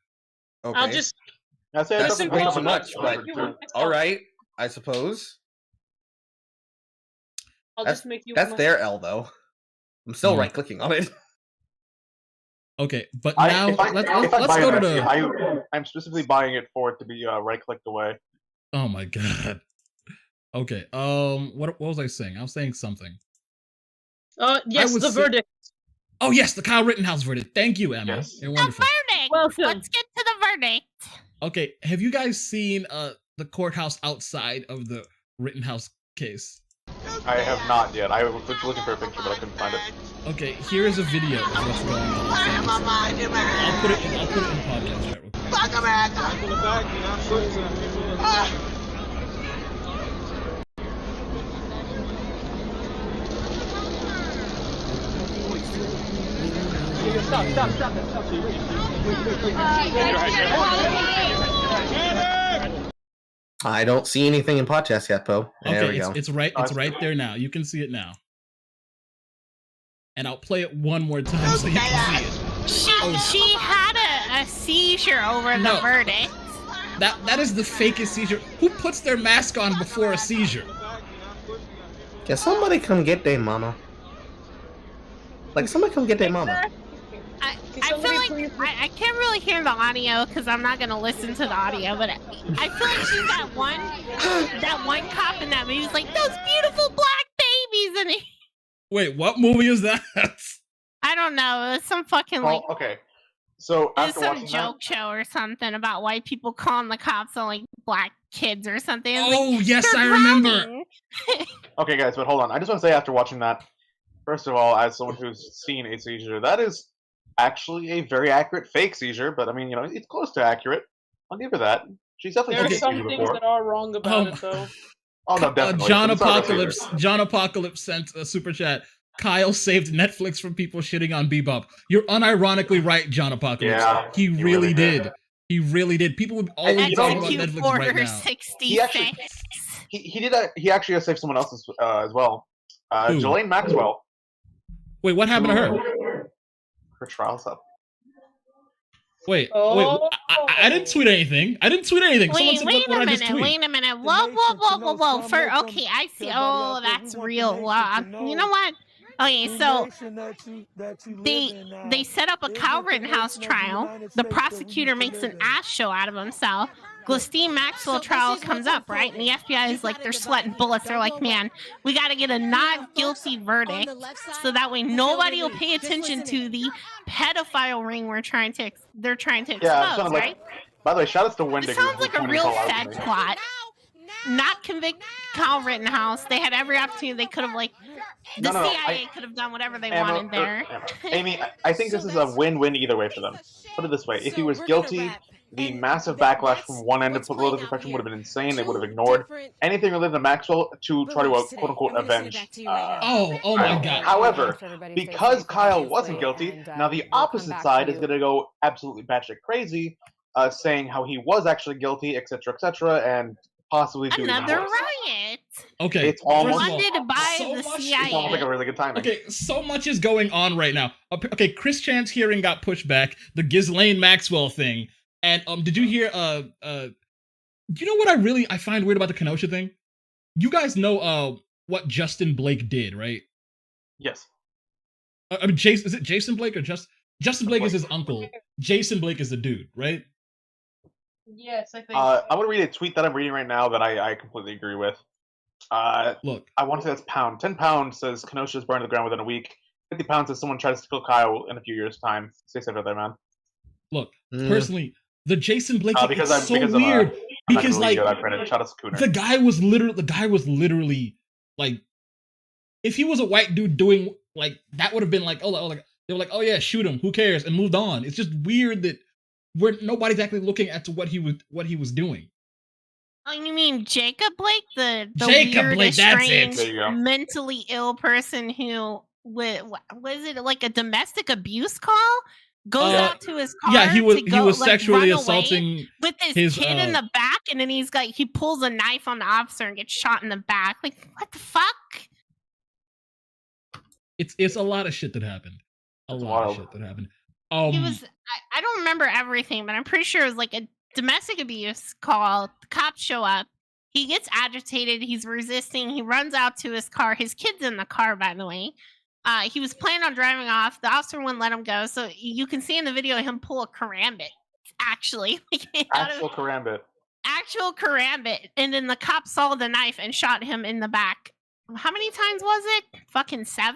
Okay. I'll just That's it. That's Listen, way well, too much, but if you want- all right, I suppose. I'll That's just make you. that's their L though. I'm still Hmm. right clicking on it. Okay, but now If I let's buy go an to NFT, the. I'm specifically buying it for it to be right-clicked away. Oh my god. Okay. What was I saying? I was saying something. Yes, would the say- verdict. Oh yes, the Kyle Rittenhouse verdict. Thank you, Emma. Yes. You're The wonderful. verdict. Welcome. Let's get to the verdict. Okay, have you guys seen the courthouse outside of the Rittenhouse case? I have not yet. I was looking for a picture, but I couldn't find it. Okay, here is a video of what's going on. I'll put it in podcast chat real quick. I don't see anything in podcast yet, Poe. There we Okay, go. it's right there now. You can see it now. And I'll play it one more time so you can see it. She had a seizure over No. the verdict. That is the fakest seizure. Who puts their mask on before a seizure? Can somebody come get their mama? Like somebody come get their mama. I feel like I can't really hear the audio because I'm not gonna listen to the audio, but I feel like she's that one cop in that movie who's like, those beautiful black babies, and Wait, what movie is that? I don't know, it's some fucking like Well, okay. So it's after some watching joke show or something about white people calling the cops on like black kids or something. It's Oh like, yes, "They're I remember. drowning." that, okay, guys, but hold on. I just want to say after watching that, first of all, as someone who's seen a seizure, that is actually a very accurate fake seizure. But I mean, it's close to accurate. I'll give her that. She's definitely There are seen a some seizure things before. that are wrong about it, though. Oh no, definitely. John It's not a seizure. Apocalypse. John Apocalypse sent a super chat. Kyle saved Netflix from people shitting on Bebop. You're unironically right, John Apocalypse. Yeah, he really did. He really did. People would always you talk know, about Execute Netflix right Order now. 66. He did. He actually has saved someone else as well. Who? Jelaine Maxwell. Wait, what happened to her? Her trial's up. Wait, Oh. I didn't tweet anything. Someone Wait, said, wait what a did I just minute, tweet? wait a minute. Whoa. Okay, I see. Oh, that's real. You know what? Okay, so they set up a Kyle Rittenhouse trial. The prosecutor makes an ass show out of himself. Glistine Maxwell trial comes up, right? And the FBI is like, they're sweating bullets. They're like, man, we got to get a not guilty verdict so that way nobody will pay attention to the pedophile ring they're trying to expose, Yeah, it sounded like. right? By the way, shout out to Wendigo. It sounds who like a pointed real this all out Fed to me. plot. Not convict Kyle Rittenhouse. They had every opportunity. They could have the No, CIA could have done whatever they Emma, wanted there. Amy, I think this is a win-win either way for them. Put it this way: if he was guilty, the massive backlash from one end of the political spectrum would have been insane. They would have ignored anything related to Maxwell to try to quote-unquote avenge. Oh my god. However, because Kyle wasn't guilty, now the opposite side is going to go absolutely batshit crazy, saying how he was actually guilty, etc., and possibly doing Another worse. riot. Okay, It's almost- first of all, Funded by so the much- It sounds like CIA. a really good timing. Okay, so much is going on right now. Okay, Chris Chan's hearing got pushed back. The Ghislaine Maxwell thing, and did you hear? Do you know what I find weird about the Kenosha thing? You guys know what Justin Blake did, right? Yes. I mean, is it Jason Blake or Justin Blake is his uncle. Jason Blake is the dude, right? Yes, I think. I'm gonna read a tweet that I'm reading right now that I completely agree with. Look, I want to say that's pound. 10 pounds says Kenosha is burned to the ground within a week. 50 pounds says someone tries to kill Kyle in a few years' time. Stay safe out there, man. look. Personally, the Jason Blake thing Because is I'm so because weird I'm not because gonna like leave you, Brandon. Shout out to Cooner. the guy was literally like, if he was a white dude doing like that would have been like, like they were like, oh yeah, shoot him, who cares, and moved on. It's just weird that nobody's actually looking at what he was doing. Oh, you mean Jacob Blake, the Jacob weird, Blake, that's it. estranged, There you go. mentally ill person who was it like a domestic abuse call? Goes out to his car. Yeah, he was like, sexually run away assaulting with his kid in uh, the back, and then he pulls a knife on the officer and gets shot in the back. Like, what the fuck? It's a lot of shit that happened. A lot wild. of shit that happened. He was. I don't remember everything, but I'm pretty sure it was like a domestic abuse call. The cops show up. He gets agitated. He's resisting. He runs out to his car. His kid's in the car, by the way. He was planning on driving off. The officer wouldn't let him go. So you can see in the video him pull a karambit, actually. Actual karambit. Actual karambit. And then the cop saw the knife and shot him in the back. How many times was it? Fucking 7?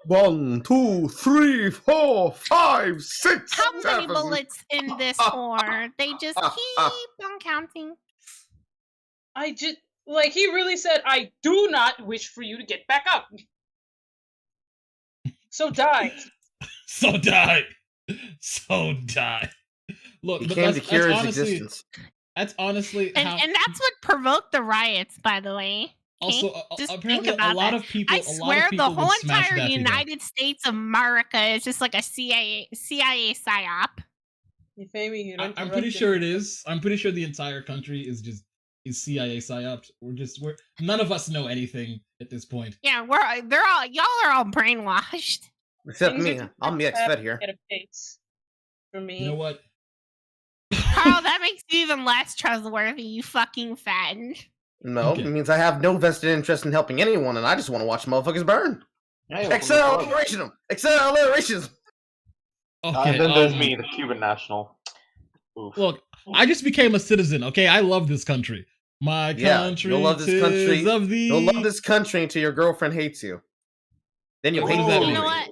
1, 2, 3, 4, 5, 6. How many 7. bullets in this war? They just keep on counting. I just like he really said, I do not wish for you to get back up. So die. So die. So die. Look, He but came to that's cure his honestly, existence. that's honestly And how. and that's what provoked the riots, by the way. Also, Just apparently, think about a lot that. of people. I swear the whole would smash entire Daffy Duck. United States of America is just like a CIA psyop. I'm pretty sure it is. I'm pretty sure the entire country is CIA psyops. We're none of us know anything at this point. Yeah, y'all are all brainwashed. Except me. I'm the ex-fed here. At a pace for me. You know what? Carl, that makes you even less trustworthy, you fucking fan. No, Okay. it means I have no vested interest in helping anyone, and I just want to watch motherfuckers burn. Hey, Acceleration! Acceleration! Okay. And then there's me, the Cuban national. Oof. Look, I just became a citizen. Okay, I love this country. My country. You'll love this country. tis of thee. You'll love this country until your girlfriend hates you. Then you'll hate What does that that You know mean? what?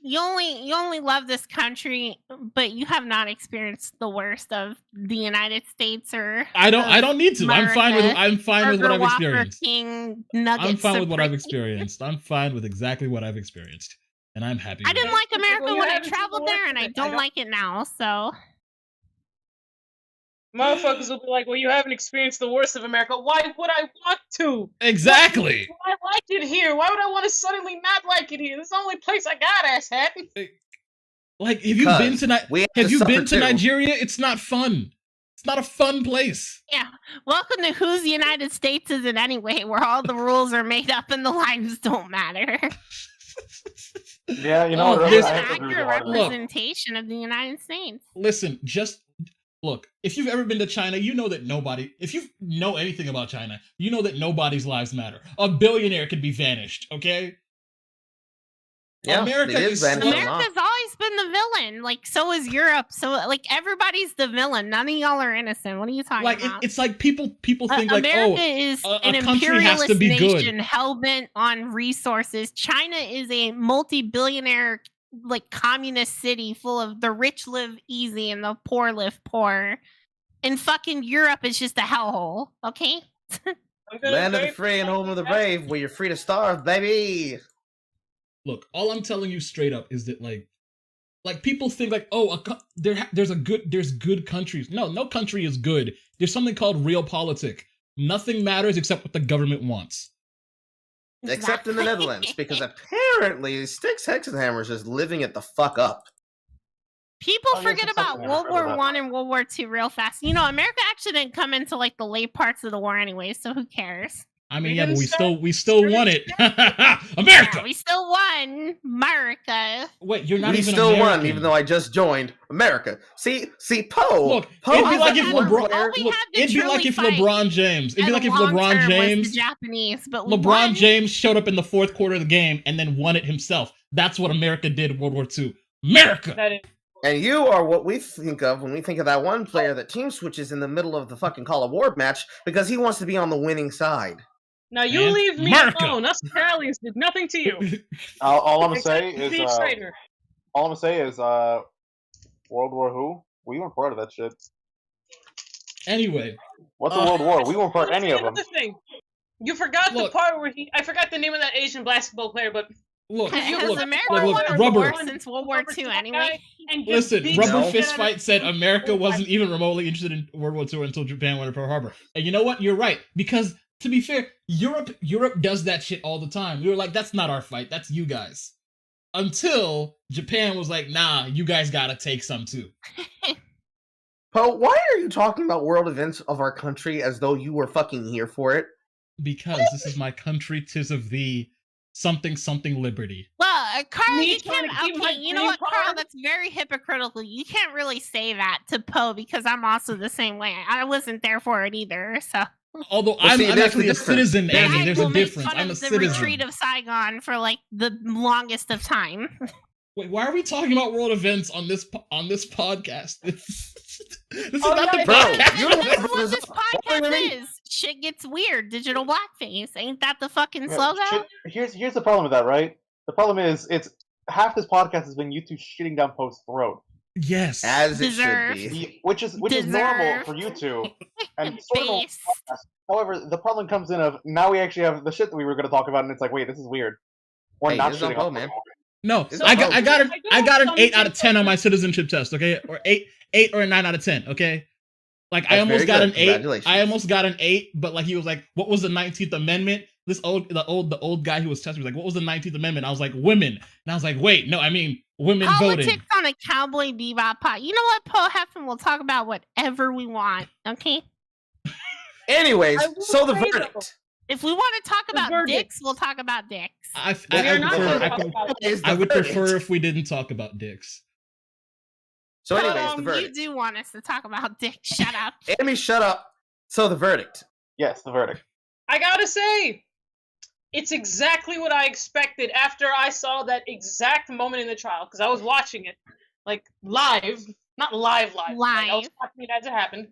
You only love this country, but you have not experienced the worst of the United States or I don't need to. I'm fine with what Burger I've Whopper experienced. King Nuggets I'm fine with what I've Supreme. experienced. I'm fine with exactly what I've experienced. And I'm happy. I with didn't it. like America Well, you when I haven't seen traveled the there, worst and of I it. I don't don't- like it now. So Motherfuckers will be like, well, you haven't experienced the worst of America. Why would I want to? Exactly. I like it here. Why would I want to suddenly not like it here? This is the only place I got, asshat. Like, have you been to we have you been to suffer too. Nigeria? It's not fun. It's not a fun place. yeah, welcome to Whose United States Is It Anyway, where all the rules are made up and the lives don't matter. Yeah, you know Oh, what? this- I It's have an to agree with accurate a lot of that. representation of the United States. Listen, just look. If you've ever been to China, you know that nobody. If you know anything about China, you know that nobody's lives matter. A billionaire could be vanished. Okay. Yeah, America it is is vanishing slow. off. America's always been the villain. Like, so is Europe. So, like, everybody's the villain. None of y'all are innocent. What are you talking Like about? it's like people think like, America oh, is a an country has to imperialist be good. nation hell-bent on resources. China is a multi-billionaire, like, communist city full of the rich live easy and the poor live poor. And fucking Europe is just a hellhole, okay? Land of the free and home of the brave, where you're free to starve, baby. Look, all I'm telling you straight up is that like people think like, oh, there's good countries. No country is good. There's something called realpolitik. Nothing matters except what the government wants. Except in the Exactly. Netherlands, because apparently Styx Hexenhammer is just living it the fuck up. People Oh, yes, forget it's about something I World remember War that. One and World War II real fast. You know, America actually didn't come into like the late parts of the war anyway, so who cares? I mean, We yeah, but didn't we still won it. America. Yeah, we still won. America. Wait, you're not We even still American. won, even though I just joined America. See, Poe. Look, Poe it'd be is like that if one LeBron. player- All we Look, had to it'd be like truly if fight LeBron James. It'd be at like if long LeBron term was James. the Japanese, but we LeBron won. James showed up in the fourth quarter of the game and then won it himself. That's what America did in World War II. America. That is. And you are what we think of when we think of that one player that team switches in the middle of the fucking Call of War match because he wants to be on the winning side. Now you Man, leave me America. alone. Us Italians did nothing to you. All I'm gonna Except say is, Steve Snyder. World War Who? We weren't part of that shit. Anyway, What's a World War? We weren't part of any of them. Another thing. You forgot the part where I forgot the name of that Asian basketball player, but Has America won a Rubber. war since World War II anyway? Listen, Rubber Fist Fight said America wasn't even remotely interested in World War II until Japan went to Pearl Harbor. And you know what? You're right. Because, to be fair, Europe does that shit all the time. We were like, that's not our fight. That's you guys. Until Japan was like, nah, you guys gotta take some too. Poe, why are you talking about world events of our country as though you were fucking here for it? Because this is my country, 'tis of thee. Something liberty. Well, Carl, Me you trying can't. to keep my Okay, you know green what, Carl? card? That's very hypocritical. You can't really say that to Poe because I'm also the same way. I wasn't there for it either. So, Although Well, see, I'm there's actually the a difference. citizen, Annie. I There's will a make difference. fun I'm a of the citizen. retreat of Saigon for like the longest of time. Wait, why are we talking about world events on this podcast? This is Oh, not the yeah, Bro, podcast. you That's don't what this What do you podcast mean? is. Shit gets weird. Digital blackface. Ain't that the fucking Yeah, slogan? Here's the problem with that, right? The problem is it's half this podcast has been you two shitting down Poe's throat. Yes. As it should Deserve. be. Which is normal Deserve. for you two. And sort of Based. however, the problem comes in of now we actually have the shit that we were gonna talk about and it's like, wait, this is weird. We're Hey, not this is on shitting Poe, on man. No, So- I got an I I got an don't 8 out of think 10 on so. my citizenship test, okay? Or 8 or a 9 out of 10, okay? Like I That's almost very got good. an 8. Congratulations. I almost got an 8, but like he was like, "What was the 19th Amendment?" The old guy who was testing was like, "What was the 19th Amendment?" I was like, "Women." And I was like, "Wait, no, I mean women voting." Politics on a Cowboy BeBop pod. You know what, Poe Heffen? We'll talk about whatever we want. Okay. Anyways, I will so the say, though, verdict. If we want to talk The about verdict. dicks, we'll talk about dicks. We are not prefer- going to I talk pre- about it. Is the I would verdict. prefer if we didn't talk about dicks. So anyways, the You verdict. do want us to talk about dicks. Shut up. Amy, shut up. So the verdict. Yes, the verdict. I gotta say, it's exactly what I expected after I saw that exact moment in the trial, because I was watching it, like, live. Not live. Like, I was Live. watching it as it happened.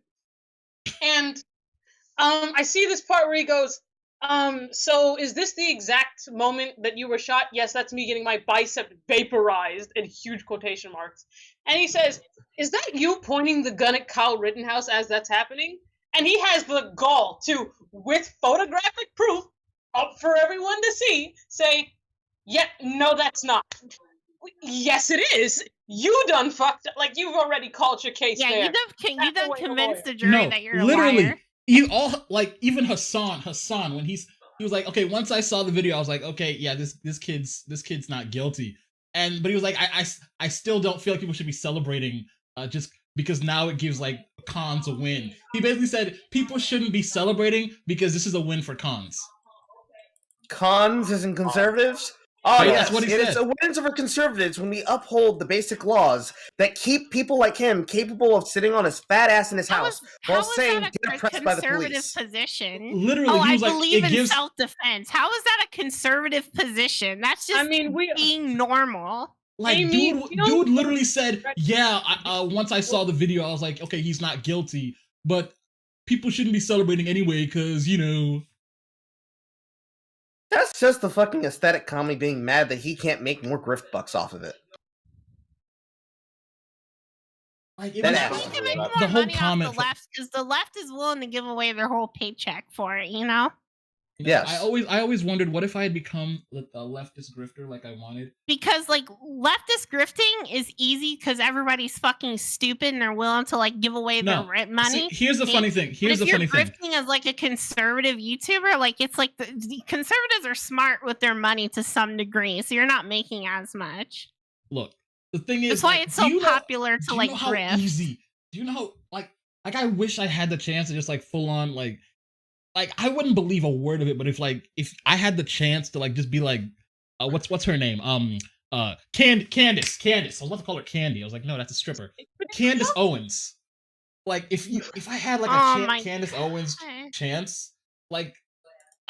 And I see this part where he goes, so is this the exact moment that you were shot? Yes, that's me getting my bicep vaporized, in huge quotation marks. And he says, is that you pointing the gun at Kyle Rittenhouse as that's happening? And he has the gall to, with photographic proof, up for everyone to see, say, yeah, no, that's not. Yes, it is. You done fucked up. Like, you've already called your case Yeah, there. you done away the convinced lawyer. the jury that you're a literally. liar. Even Hassan when he was like, okay, once I saw the video, I was like, okay, yeah, this kid's not guilty. But he was like, I still don't feel like people should be celebrating just because now it gives like cons a win. He basically said people shouldn't be celebrating because this is a win for cons. Cons isn't conservatives? Oh, Yeah, yes. that's what he It's said. a win for conservatives when we uphold the basic laws that keep people like him capable of sitting on his fat ass in his house How while is saying that get a oppressed by the conservative police. position? Literally, Oh, he I was like, believe it in gives. self-defense. How is that a conservative position? That's just being normal. Like, Amy, dude, you know- dude literally said, yeah, once I saw the video, I was like, okay, he's not guilty, but people shouldn't be celebrating anyway, because, you know. That's just the fucking aesthetic comedy being mad that he can't make more grift bucks off of it. Like, it That was, ass. They can make The more whole money off comment the left because the left is willing to give away their whole paycheck for it, you know? Yes. I always wondered, what if I had become a leftist grifter like I wanted? Because like leftist grifting is easy because everybody's fucking stupid and they're willing to like give away their No. rent money. See, here's the funny thing. But Here's the if you're funny thing. grifting as like a conservative YouTuber, like it's like the conservatives are smart with their money to some degree, so you're not making as much. Look, the thing is, That's why like, it's so do you know- popular do to you like know how grift. easy? Do you know how like I wish I had the chance to just like full on like I wouldn't believe a word of it, but if I had the chance to like just be like, what's her name? Candace. I was about to call her Candy. I was like, no, that's a stripper. Candace Owens. Like if I had like Oh a my Candace Owens God. chance, like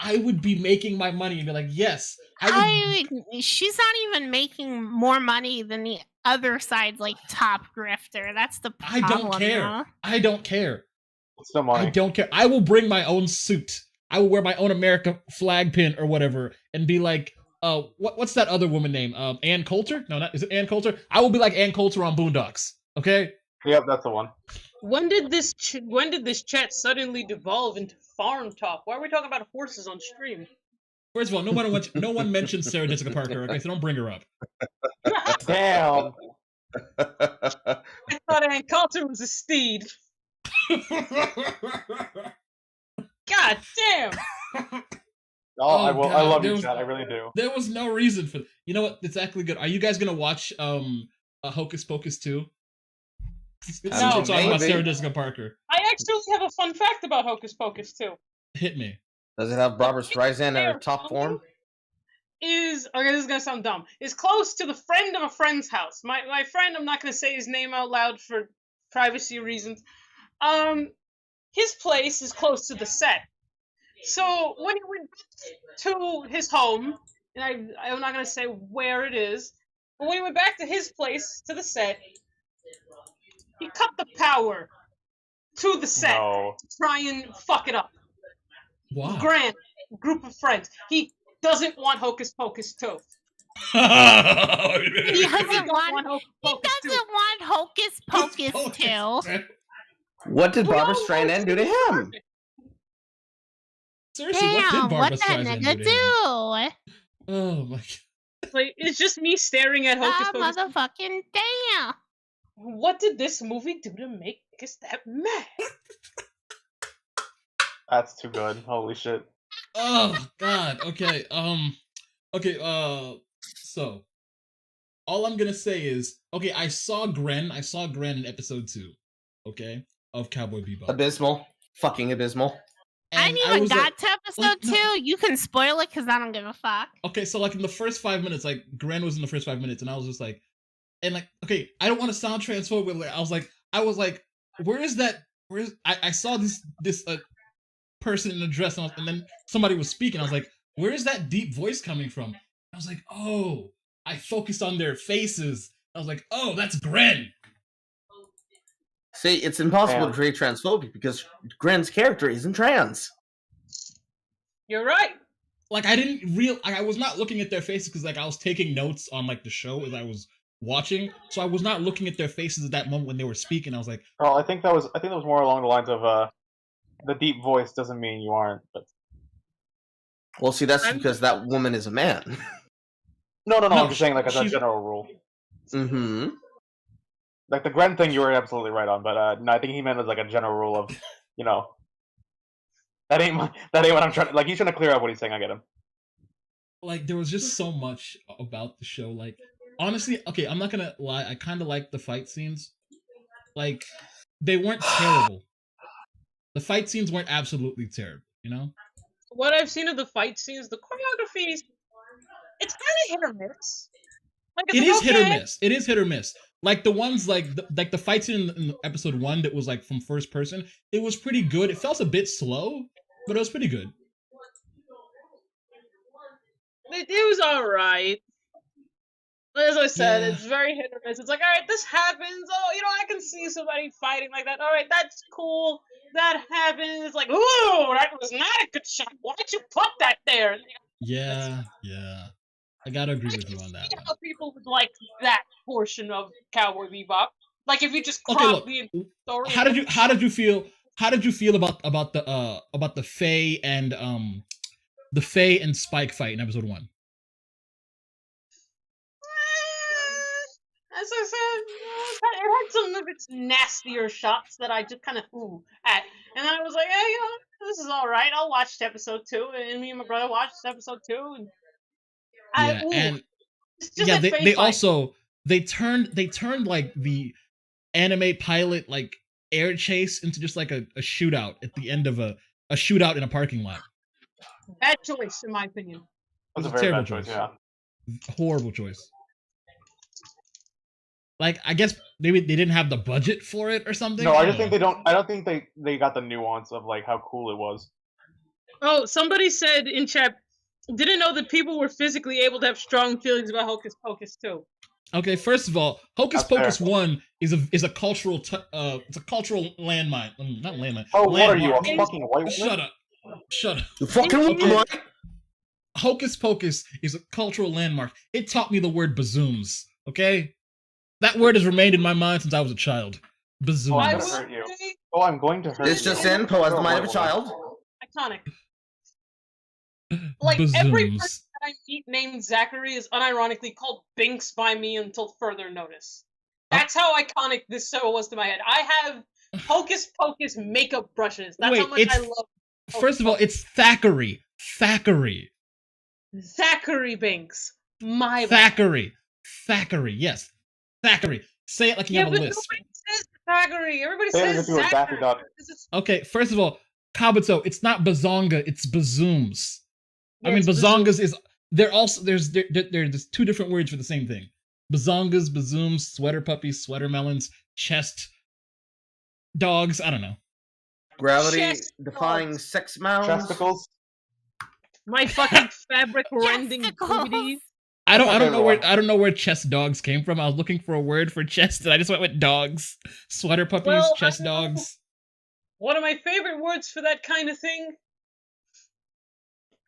I would be making my money and be like, yes, She's not even making more money than the other side's like top grifter. That's the problem. I don't care. Though. I don't care. It's no money. I don't care. I will bring my own suit. I will wear my own America flag pin or whatever and be like, what's that other woman name? Ann Coulter? No, is it Ann Coulter? I will be like Ann Coulter on Boondocks. Okay. Yep, that's the one. When did this chat suddenly devolve into farm talk? Why are we talking about horses on stream? First of all, no one mentions Sarah Jessica Parker. Okay, so don't bring her up. Damn. I thought Ann Coulter was a steed. God damn. I God, I love you, chat. I really do. There was no reason for. You know what? It's actually good. Are you guys gonna watch Hocus Pocus 2? No, talking about Sarah Jessica Parker. I actually have a fun fact about Hocus Pocus 2. Hit me. Does it have Barbara Streisand in her top form? This is gonna sound dumb. Is close to the friend of a friend's house. My friend, I'm not gonna say his name out loud for privacy reasons. His place is close to the set. So when he went to his home, and I'm not gonna say where it is, but when he went back to his place, to the set, he cut the power to the set to try and fuck it up. Wow. Grant, group of friends. He doesn't want Hocus Pocus 2. He doesn't want Hocus Pocus 2. What did Barbara Streisand do to him? Seriously, Damn, what that nigga do? Oh my god. Like, it's just me staring at Hocus Pocus. Motherfucking damn. What did this movie do to make us that mad? That's too good. Holy shit. Oh god. Okay. So all I'm gonna say is, okay, I saw Gren in episode 2, okay, of Cowboy BeBop. Abysmal. Fucking abysmal. I ain't even got to episode 2. You can spoil it because I don't give a fuck. Okay, so like in the first 5 minutes, like Gren was in the first 5 minutes, and I was just like, and like, okay, I don't want to sound transphobic, but like, I was like, where is that? I saw this person in a dress, and then somebody was speaking. I was like, where is that deep voice coming from? I was like, oh, I focused on their faces. I was like, oh, that's Gren. See, it's impossible to create transphobic because Gren's character isn't trans. You're right. Like, I was not looking at their faces because like I was taking notes on like the show as I was watching, so I was not looking at their faces at that moment when they were speaking. I was like, oh, I think that was more along the lines of the deep voice doesn't mean you aren't. But well, see, that's because that woman is a man. No, I'm just saying like as a general rule. Mm-hmm. Like the Gren thing, you were absolutely right on, but no, I think he meant as like a general rule of, you know, that ain't what I'm trying. Like he's trying to clear up what he's saying. I get him. Like there was just so much about the show. Like honestly, okay, I'm not gonna lie. I kind of liked the fight scenes. Like they weren't terrible. The fight scenes weren't absolutely terrible. You know. What I've seen of the fight scenes, the choreography, it's kind of hit or miss. Like, it is hit or miss. It is hit or miss. Like the ones like the fight scene in episode 1 that was like from first person, it was pretty good. It felt a bit slow, but it was pretty good. It was alright. As I said, it's very hit or miss. It's like, alright, this happens. Oh, you know, I can see somebody fighting like that. Alright, that's cool. That happened. It's like, ooh, that was not a good shot. Why'd you put that there? Yeah. I gotta agree with you on that. How people would like that portion of Cowboy BeBop. Like if you just crop the story. How did you feel about the Faye and Spike fight in episode 1? As I said, it had some of its nastier shots that I just kind of at, and then I was like, hey, you know, this is all right. I'll watch episode 2, and me and my brother watched episode 2, and they turned like the anime pilot like air chase into just like a shootout at the end of a shootout in a parking lot. Bad choice, in my opinion. It was a very bad choice. Yeah, horrible choice. Like I guess maybe they didn't have the budget for it or something. No, I just think they don't. I don't think they got the nuance of like how cool it was. Oh, somebody said in chat, didn't know that people were physically able to have strong feelings about Hocus Pocus too. Okay, first of all, Hocus That's Pocus fair. 1 is a cultural it's a cultural landmine. Not landmine. Oh, what are you, a landmark. fucking white woman? Shut up. Shut up. You fucking Okay. woman. Hocus Pocus is a cultural landmark. It taught me the word bazooms. Okay, that word has remained in my mind since I was a child. Oh, I'm Bazooms. gonna hurt you. Oh, I'm going to hurt This you. just in, Poe has the You're a mind of a white child. Iconic. Like, every person Bazooms. that I meet named Zachary is unironically called Binks by me until further notice. That's how iconic this show was to my head. I have Hocus Pocus makeup brushes. That's Wait, how much it's- I love First of all, it's Thackeray. Thackeray. Zachary Binks. My bad. Thackeray. Thackeray. Yes. Thackeray. Say it like you Yeah, have a but lisp. nobody says Zachary. Everybody Say it as says if you were Daffy Zachary. Duck. This is- Okay, first of all, Kabuto, it's not bazonga, it's bazooms. I Yeah, mean, it's bazongas is they're also there's two different words for the same thing. Bazongas, bazooms, sweater puppies, sweater melons, chest dogs. I don't know. Gravity Chest defying dogs. sex mounds. Chesticles. My fucking fabric rending Chesticles. booties. I don't know where everyone. chest dogs came from. I was looking for a word for chest, and I just went with dogs. Sweater puppies, Well, chest I know. dogs. One of my favorite words for that kind of thing.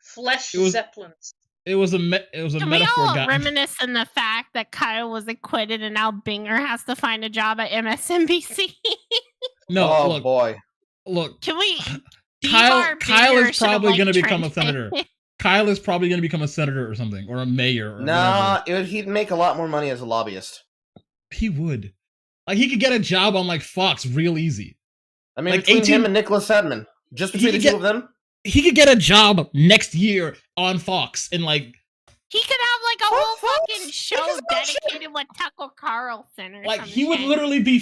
Flesh It was- zeppelins. It was a Can we metaphor. all Gotten. reminisce in the fact that Kyle was acquitted and now Binger has to find a job at MSNBC? No, Oh look, boy. Can we? Kyle Binger is should have, probably like, going to become a trended. senator. Kyle is probably going to become a senator or something, or a mayor. Or Nah, whatever. he'd make a lot more money as a lobbyist. He would. Like, he could get a job on, like, Fox real easy. I mean, Like, between 18 him and Nicholas Sedman, just He between the could two get- of them. He could get a job next year on Fox, and, like, He could have like a Fuck whole Fox. fucking Make show his own shit. dedicated with Tucker Carlson or like some he would shit. literally be,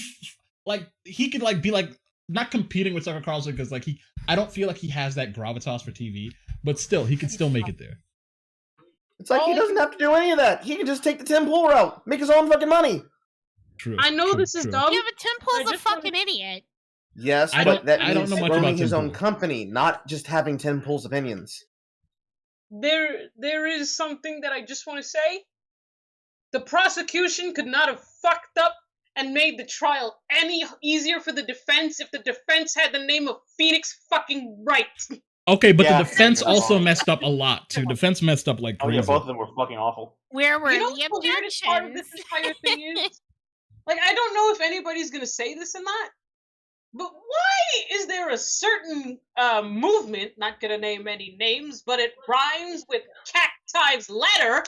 like, he could, like, be, like, not competing with Tucker Carlson, because, like, I don't feel like he has that gravitas for TV, but still, he could still make it there. It's like he doesn't have to do any of that. He can just take the Tim Pool route, make his own fucking money. True. I know true, this is true. dumb. Yeah, but Tim I Pool's a just wanna- fucking idiot. Yes, I but don't- that I don't means know much owning about his Tim own Pool. company, not just having Tim Pool's opinions. There is something that I just want to say. The prosecution could not have fucked up and made the trial any easier for the defense if the defense had the name of Phoenix fucking Wright. Okay, but Yeah, the defense you're also wrong. messed up a lot, too. Defense messed up like Oh crazy. yeah, both of them were fucking awful. Where were You know the what the weirdest part of objections? this entire thing is? Like, I don't know if anybody's gonna say this or not, but why is there a certain movement, not gonna name any names, but it rhymes with Cacti's letter?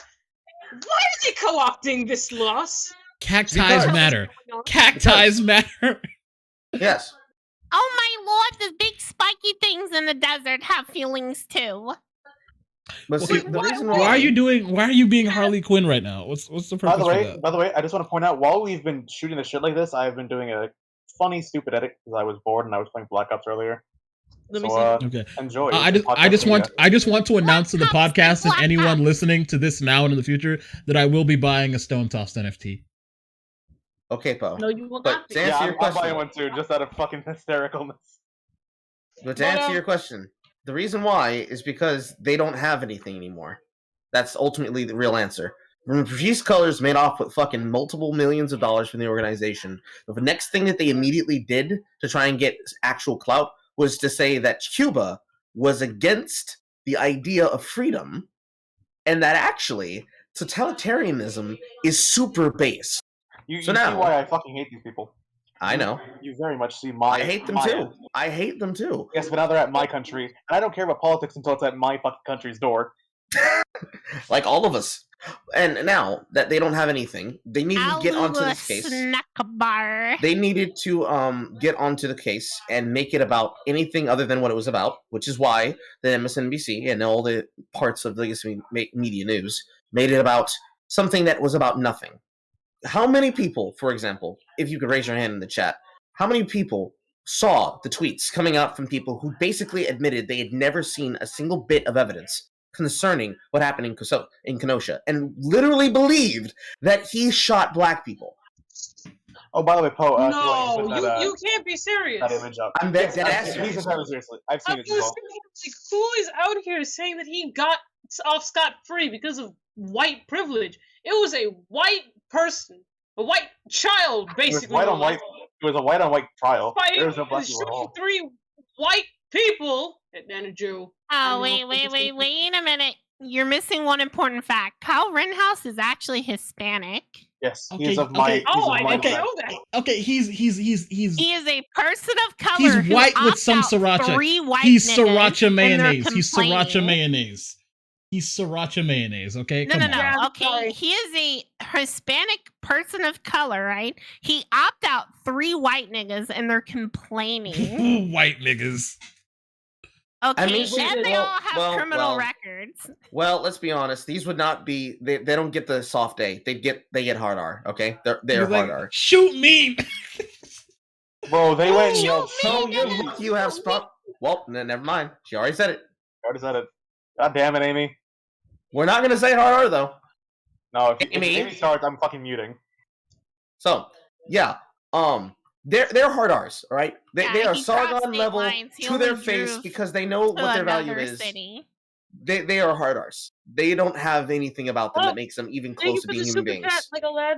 Why is it co-opting this loss? Cacti's Because- matter. Cacti's matter. Yes. Oh my lord, the big spiky things in the desert have feelings too. But Okay, see, the why- reason Why are you being Harley Quinn right now? What's the By purpose the for that? way, I just want to point out while we've been shooting the shit like this, I've been doing a funny, stupid edit because I was bored and I was playing Black Ops earlier. Let me So, see. Okay. enjoy. I It's just podcasting, want to announce to the Black Ops, podcast and Black anyone Ops. listening to this now and in the future that I will be buying a Stone Tossed NFT. Okay, Poe. No, you will But not. to Be. answer Yeah, your I'm question, buying one too, just out of fucking hystericalness. but to But, answer your question, the reason why is because they don't have anything anymore. That's ultimately the real answer. When Profuse Colors made off with fucking multiple millions of dollars from the organization, the next thing that they immediately did to try and get actual clout was to say that Cuba was against the idea of freedom, and that actually totalitarianism is super base. You So see now- why I fucking hate these people. I know. You very much see my. I hate them my too. end. I hate them too. Yes, but now they're at my country, and I don't care about politics until it's at my fucking country's door. Like all of us. And now that they don't have anything, they need to get onto this case. Snack bar. They needed to get onto the case and make it about anything other than what it was about, which is why the MSNBC and all the parts of legacy media news made it about something that was about nothing. How many people, for example, if you could raise your hand in the chat, how many people saw the tweets coming out from people who basically admitted they had never seen a single bit of evidence concerning what happened in Kenosha and literally believed that he shot black people? Oh, by the way, Poe. No, you can't be serious. That image up. I'm dead ass. Please just have it seriously. I've seen it as well. Like, who is out here saying that he got off scot-free because of white privilege? It was a white person, a white child, basically. It was a white on white trial. There was no black people at Shooting all. 3 white people and a Jew. Oh, wait a minute. You're missing one important fact. Kyle Rittenhouse is actually Hispanic. Yes, Okay, he's of my. okay. Oh, I didn't tribe. know that. Okay, he's He is a person of color. he's who white with opt some out sriracha. 3 white He's niggas, sriracha and they're mayonnaise. He's sriracha complaining. mayonnaise. He's sriracha mayonnaise. Okay, No. come on. Yeah, Okay, sorry. he is a Hispanic person of color, right? He opt out 3 white niggas, and they're complaining. White niggas. Okay, I mean, and they all have criminal well. records. Well, let's be honest. These would not be. They don't get the soft A. They get hard R. Okay, they're He's hard like, R. shoot me. Bro, they went and Shoot yelled. me, So you have spot. Well, never mind. She already said it. Already said it. God damn it, Amy. We're not gonna say hard R though. No, if Amy? Amy starts, I'm fucking muting. So yeah, they're hard R's. All right, they Yeah, are he crossed Sargon state level lines. He to their only face drove because they know to what their value another is. city. They are hard R's. They don't have anything about them that makes them even Thank you close to for being the human super beings. chat, Lego lad.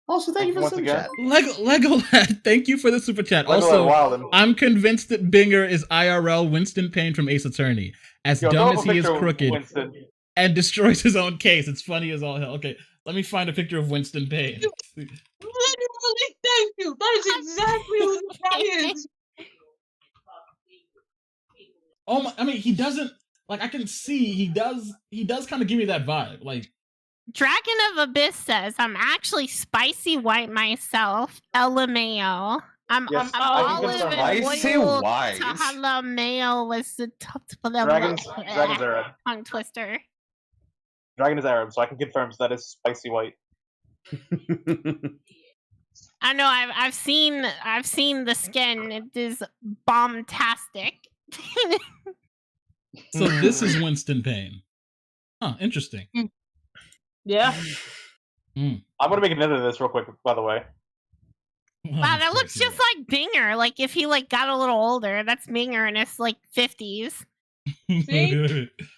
Also, thank you for the Once super again. chat. Lego lad, thank you for the super chat. Lego Also, Wilden. I'm convinced that Binger is IRL Winston Payne from Ace Attorney, as Yo, throw dumb up as a he is picture of crooked Winston. and destroys his own case. It's funny as all hell. Okay, let me find a picture of Winston Payne. Literally, thank you. That is exactly who the guy is. Oh my! I mean, he doesn't like. I can see he does. He does kind of give me that vibe. Like, Dragon of Abyss says, I'm actually spicy white myself. LMAO. I'm Yes, I can olive confirm. and Spicy oil white. Mayo was the top for the Dragons Arab. tongue twister. Dragon is Arab, so I can confirm that is spicy white. I know. I've seen the skin. It is bombastic. so this is Winston Payne. Huh? Interesting. Yeah. I'm gonna make a note of this real quick, by the way. Wow, that looks just like Binger. Like if he like got a little older, that's Binger in his like 50s. See?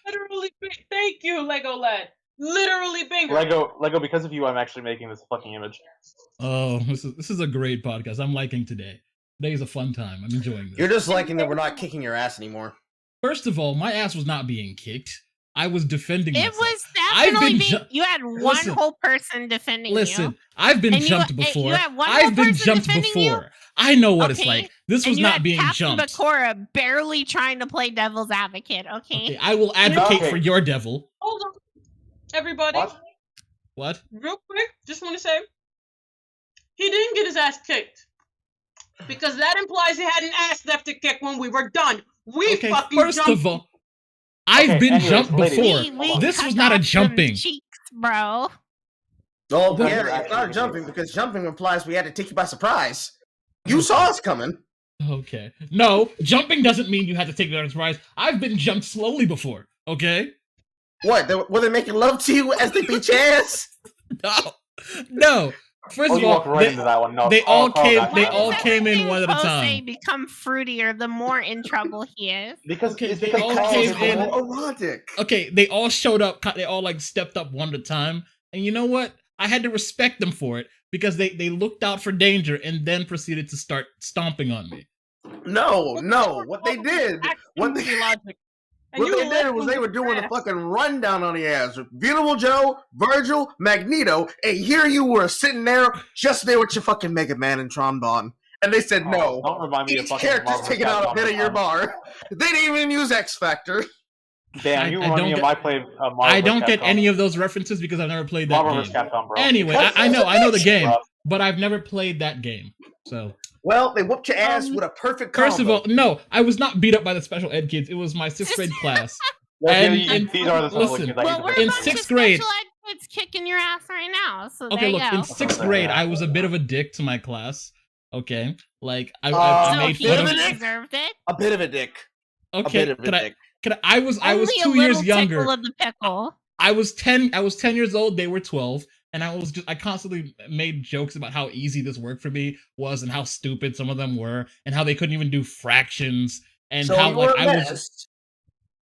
Literally, thank you, Lego lad. Literally, Binger. Lego, because of you, I'm actually making this fucking image. Oh, this is a great podcast. I'm liking today. Today's a fun time. I'm enjoying this. You're just liking that we're not kicking your ass anymore. First of all, my ass was not being kicked. I was defending It myself. was I've definitely been being, ju- you had one Listen. whole person defending you. Listen, I've been And you- jumped you before. had one whole I've been person jumped defending you? before. I know what it's Okay, like. This And was you not had being Captain jumped. Bakura barely trying to play devil's advocate, okay? Okay, I will advocate Okay. for your devil. Hold on, everybody. What? What? Real quick, just want to say, he didn't get his ass kicked because that implies he had an ass left to kick when we were done. We Okay, fucking first jumped. of all, I've Okay, been anyways, jumped ladies. before. We This cut was not a off some jumping. cheeks, bro. Oh, Well, yeah, you're it's actually not the jumping case. because jumping implies we had to take you by surprise. You saw us coming. Okay. No, jumping doesn't mean you have to take me by surprise. I've been jumped slowly before. Okay. What? Were they making love to you as they beat your ass? No. First Oh, of you all, walked right into that one. No, they all came. gotcha. They all Why does came in everything one at a Jose time. become fruitier the more in trouble he is. Because Okay, it's they because all Kyle came is in- cool. Erotic. Okay, they all showed up. They all like stepped up one at a time. And you know what? I had to respect them for it because they looked out for danger and then proceeded to start stomping on me. No. What they did, what they, logic. And what you they did let was them they were doing a pass. fucking rundown on the ass. Beautiful Joe, Virgil, Magneto, and here you were sitting there, just there with your fucking Mega Man and Trombone. And they said no. Don't remind me of Each fucking character's Marvel taking out a Capcom bit of your Capcom. bar. They didn't even use X Factor. Damn, you I remind don't me of get- my play. Marvel I don't vs. get Capcom. any of those references because I've never played that Marvel vs. game. Capcom, bro. Anyway, I know the game, Bro. but I've never played that game. So Well, they whooped your ass with a perfect combo. first of all, no, I was not beat up by the special ed kids. It was my 6th grade class. And, And- these are the type of listen, kids I Well, use we're to a in bunch sixth of grade- special ed kids kicking your ass right now. So there Okay, you look, go. in 6th grade, I was a bit of a dick to my class. Okay, like I So made he fun of. deserved it. A bit of a dick. A Okay, bit of a could I? dick. I was Only a 2 little years younger. tickle of the pickle. I was 10 years old. They were 12, and I constantly made jokes about how easy this work for me was, and how stupid some of them were, and how they couldn't even do fractions, and So how you were like a mess.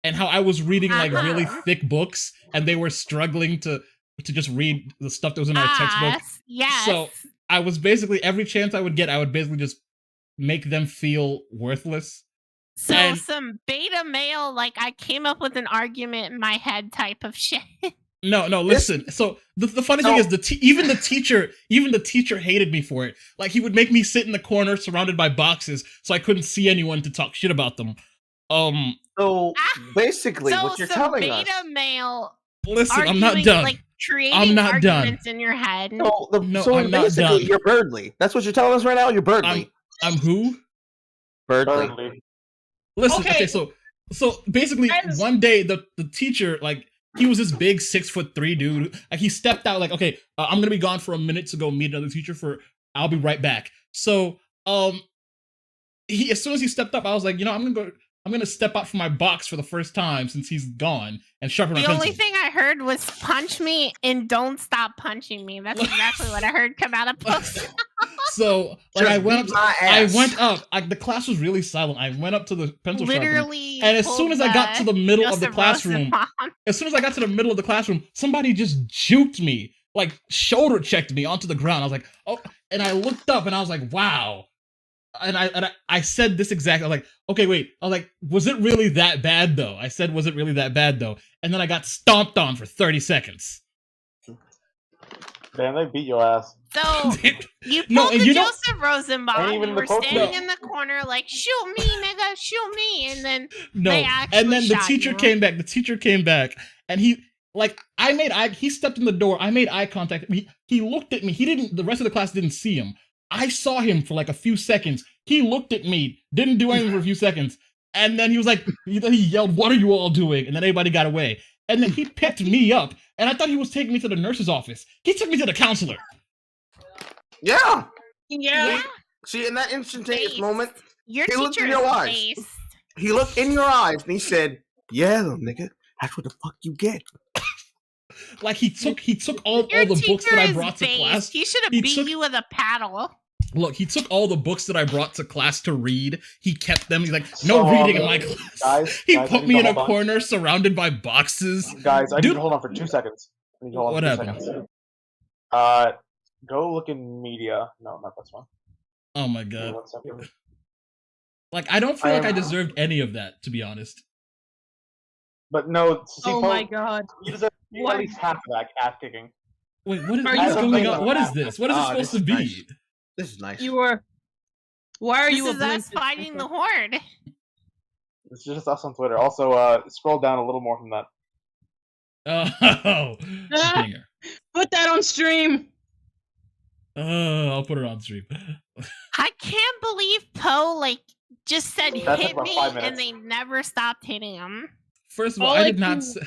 I was reading like really Uh-huh. thick books, and they were struggling to just read the stuff that was in our textbook. Yes. So I was basically, every chance I would get, I would basically just make them feel worthless. So And- some beta male, like I came up with an argument in my head type of shit. No, listen. So the funny thing is, even the teacher hated me for it. Like, he would make me sit in the corner surrounded by boxes, so I couldn't see anyone to talk shit about them. So basically, So what you're some telling us. beta male Listen, I'm arguing, not done. like creating I'm not done. arguments in your head. No, No, I'm not basically, done. you're Birdly. That's what you're telling us right now. You're Birdly. I'm who? Birdly. Burnley. Listen, Okay. okay, so basically one day the teacher, like, he was this big 6'3" dude. Like, he stepped out, like, okay, I'm gonna be gone for a minute to go meet another teacher I'll be right back. So he, as soon as he stepped up, I was like, I'm gonna step out from my box for the first time since he's gone and sharpen my The pencil. only thing I heard was punch me and don't stop punching me. That's exactly what I heard come out of post. So like, Just I went beat up. my I ass. went up. Like, the class was really silent. I went up to the pencil sharpener, Literally. and as soon as I got to the middle of the Joseph classroom, somebody just juked me, like shoulder checked me onto the ground. I was like, oh, and I looked up and I was like, wow. And I said this exactly. I was like, okay, wait. I was like, was it really that bad though? I said, was it really that bad though? And then I got stomped on for 30 seconds. Damn, they beat your ass. So you pulled No, and the you know- Joseph Rosenbaum. Ain't even You the were coach standing know. in the corner like, shoot me, nigga, shoot me. And then No, they actually and then the shot teacher you. came back. The teacher came back, and he, like, he stepped in the door. I made eye contact. He looked at me. The rest of the class didn't see him. I saw him for like a few seconds. He looked at me, didn't do anything for a few seconds, and then he was like, he yelled, "What are you all doing?" And then everybody got away. And then he picked me up, and I thought he was taking me to the nurse's office. He took me to the counselor. Yeah. Yeah. See, in that instantaneous Face. moment, Your He looked teacher in is your eyes. face. he looked in your eyes and he said, "Yeah, little nigga, that's what the fuck you get." Like, he took all Your the books teacher that I is brought to face. class. He should have He beat took- you with a paddle. Look, he took all the books that I brought to class to read. He kept them. He's like, So, no reading in my class. guys, He guys, I put need me to in a hold on. corner surrounded by boxes. Guys, I need Dude. to hold on for 2 seconds. I need to hold on What for 2 happened? seconds. Go look in media. No, not this one. Oh my Give me god. 1 second. Like, I don't feel I like I am- deserved any of that, to be honest. But no, see, Oh Poe, my god. you deserve What? at least half of that ass kicking. Wait, what is Are what is you- going on? What is this? What is it Ah, supposed this to is be? nice. This is nice. You were. Why are This you a is us blimp? fighting the horde. It's just us on Twitter. Also, scroll down a little more from that. Oh, dinger. Put that on stream. I'll put it on stream. I can't believe Poe just said That took hit about me 5 and minutes. they never stopped hitting him. First of all, All I I did not do- say.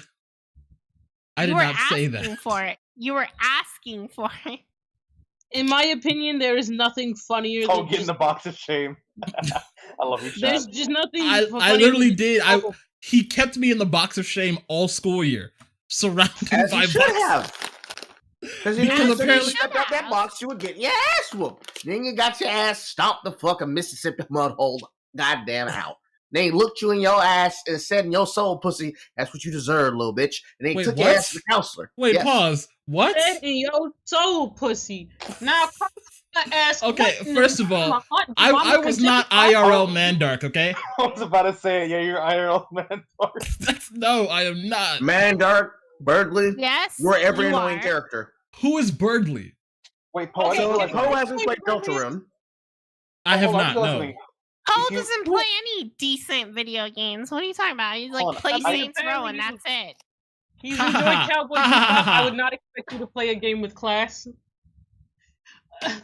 I You did were not say asking that. for it. You were asking for it. In my opinion, there is nothing funnier Oh, than get in just, the box of shame. I love you, there's Chad. just nothing. I funnier literally than- did. He kept me in the box of shame all school year, surrounded As by you should boxes. have. Because Because apparently- you stepped out that box, you would get your ass whooped. Then you got your ass stomped the fucking Mississippi mud hole goddamn out. They looked you in your ass and said in your soul, pussy, that's what you deserve, little bitch. And they Wait, took your what? ass to the counselor. Wait, Yes. pause. What? Dead in your soul, pussy. Now, come on, ass. Okay, what in first the- of all, my aunt- I mama was can not take- IRL Mandark, okay? I was about to say it. Yeah, you're IRL man. No, I am not. Mandark, Birdly, Yes. you're every you annoying are. character. Who is Birdly? Wait, Poe, I Okay, didn't So realize Poe something. hasn't played Deltarune. I have Hold on, not. I just realized No. something. Poe If you- doesn't play any decent video games. What are you talking about? He's like Hold on, play I- Saints Row and that's it. He's Ha, ha, enjoyed ha. Cowboy Ha, ha, ha, BeBop. I ha. would not expect you to play a game with class.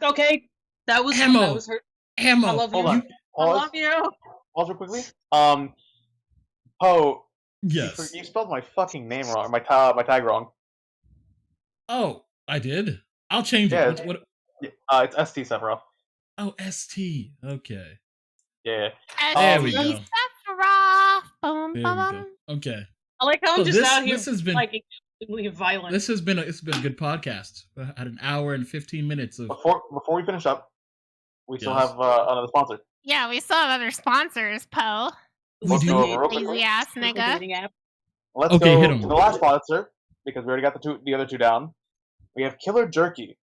Okay, that was Ammo. hurt. Ammo. I love Hold you. on. I Pause. love you. Pause real quickly. Poe, Yes. you spelled my fucking name wrong. My tag wrong. Oh, I did. I'll change Yeah. it. What? It's ST Sephiroth. Oh, ST. Okay. Yeah. There we ST go. Sephiroth. Boom, There we boom, go. boom. Okay. I like how I'm So just this out here this has been like Violent. This has been a good podcast. At an hour and 15 minutes of. Before we finish up, we still Yes. have another sponsor. Yeah, we still have other sponsors, Poe. Let's go over real quickly. Lazy ass nigga. Let's Okay, hit go 'em. to the last sponsor because we already got the other two down. We have Killer Jerky.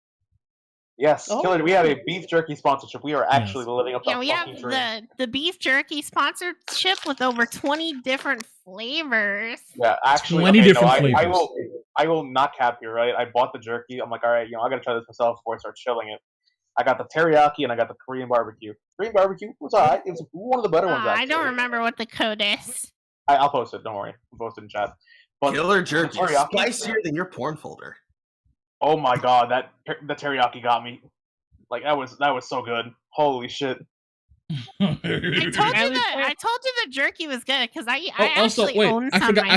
Yes, Oh. Killer. We have a beef jerky sponsorship. We are actually living up to Yeah, we have fucking dream. the beef jerky sponsorship with over 20 different flavors. Yeah, actually, 20 different I flavors. will not cap you, right? I bought the jerky. I'm like, all right, I gotta try this myself before I start chilling it. I got the teriyaki and I got the Korean barbecue. Korean barbecue was alright. It was one of the better ones. Actually. I don't remember what the code is. I'll post it. Don't worry. I'll post it in chat. But Killer jerky, the teriyaki- spicier than your porn folder. Oh my god, the teriyaki got me. Like that was so good. Holy shit. I told you the jerky was good because I also, actually wait, own I some forgot myself.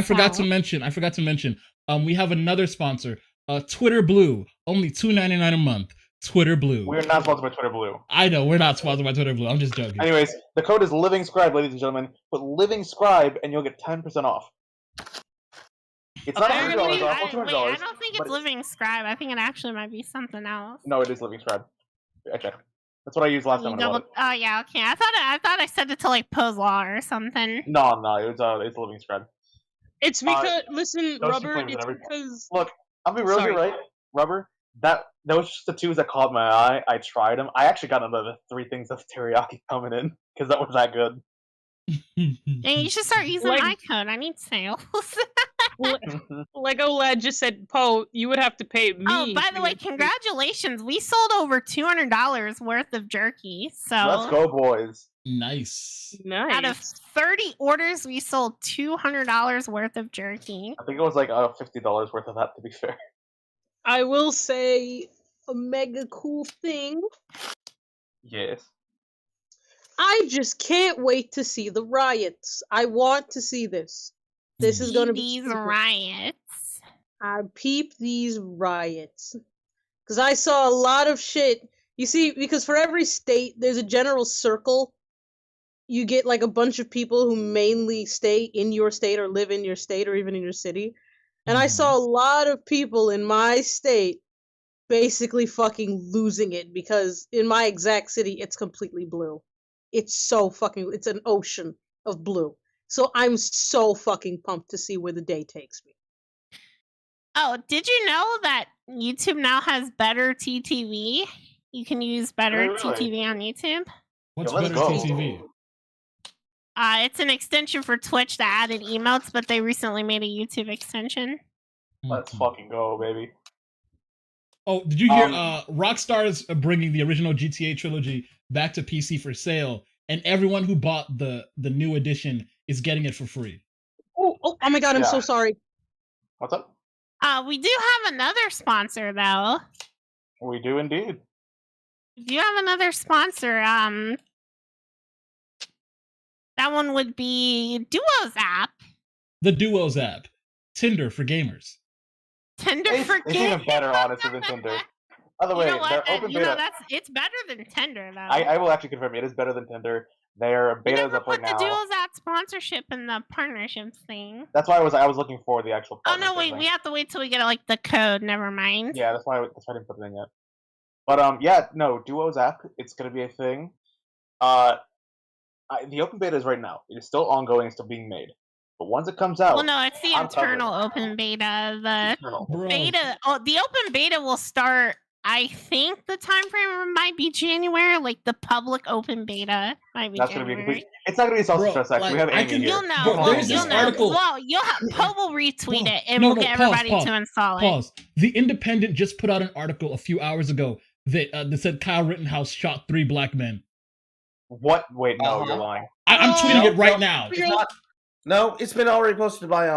I forgot to mention. We have another sponsor. Twitter Blue, only $2.99 a month. Twitter Blue. We're not sponsored by Twitter Blue. I know we're not sponsored by Twitter Blue. I'm just joking. Anyways, the code is LivingScribe, ladies and gentlemen. Put LivingScribe and you'll get 10% off. It's not $100 off. It's $200. I don't think but it's Living Scribe. I think it actually might be something else. No, it is LivingScribe. I checked. That's what I used last time. Oh yeah, okay. I thought I said it to like Poe's Law or something. No, it's LivingScribe. It's because listen, those Rubber. two flavors It's and everything. because Look, I'll be real with you, Sorry. right? Rubber. That was just the twos that caught my eye. I tried them. I actually got another 3 things of teriyaki coming in because that was that good. And you should start using Like- my code. I need sales. Lego Lad just said, "Poe, you would have to pay me." Oh, by the way, congratulations! We sold over $200 worth of jerky. So Let's go, boys. Nice. Nice. out of 30 orders, we sold $200 worth of jerky. I think it was like $50 worth of that, to be fair. I will say a mega cool thing. Yes. I just can't wait to see the riots. I want to see this. This is going to be these super- riots. I peep these riots. Because I saw a lot of shit. You see, because for every state, there's a general circle. You get like a bunch of people who mainly stay in your state or live in your state or even in your city. And I saw a lot of people in my state basically fucking losing it because in my exact city, it's completely blue. It's an ocean of blue. So I'm so fucking pumped to see where the day takes me. Oh, did you know that YouTube now has better TTV? You can use better Really? TTV on YouTube. What's Yeah, let's better go. TTV? It's an extension for Twitch that added emotes, but they recently made a YouTube extension. Let's fucking go, baby. Oh, did you hear? Rockstar's bringing the original GTA trilogy back to PC for sale, and everyone who bought the new edition is getting it for free. Oh my god, I'm Yeah. so sorry. What's up? We do have another sponsor though. We do indeed. We do have another sponsor. That one would be Duo's app. The Duos app, Tinder for gamers. Tinder It's for even gamers. better, honestly, than Tinder. By the way, You know what? their open beta. It's better than Tinder though. I will actually confirm it is better than Tinder. Their We beta is never up right put the now. Duo's app sponsorship in the partnerships thing. That's why I was looking for the actual. Oh no, partnership wait, thing. we have to wait till we get like the code. Never mind. Yeah, that's why I didn't put it in yet. But yeah, no, Duo's app. It's gonna be a thing. The open beta is right now. It is still ongoing. It's still being made. But once it comes out, Well, no, it's the I'm covered. internal open beta. The Internal. Bro. beta. Oh, the open beta will start. I think the time frame might be January. Like the public open beta might be That's gonna be a January. complete. It's not gonna be a sausage Bro, fest. Actually, we like, have I Amy can- here. You'll know. Bro, well, there's this you'll know. article- Well, Poe will retweet it, and No, we'll no, get pause, everybody pause, to install it. Pause. The Independent just put out an article a few hours ago that said Kyle Rittenhouse shot 3 black men. What? Wait, no, Uh-huh. you're lying. I'm tweeting No, it right no. now. It's not. No, it's been already posted by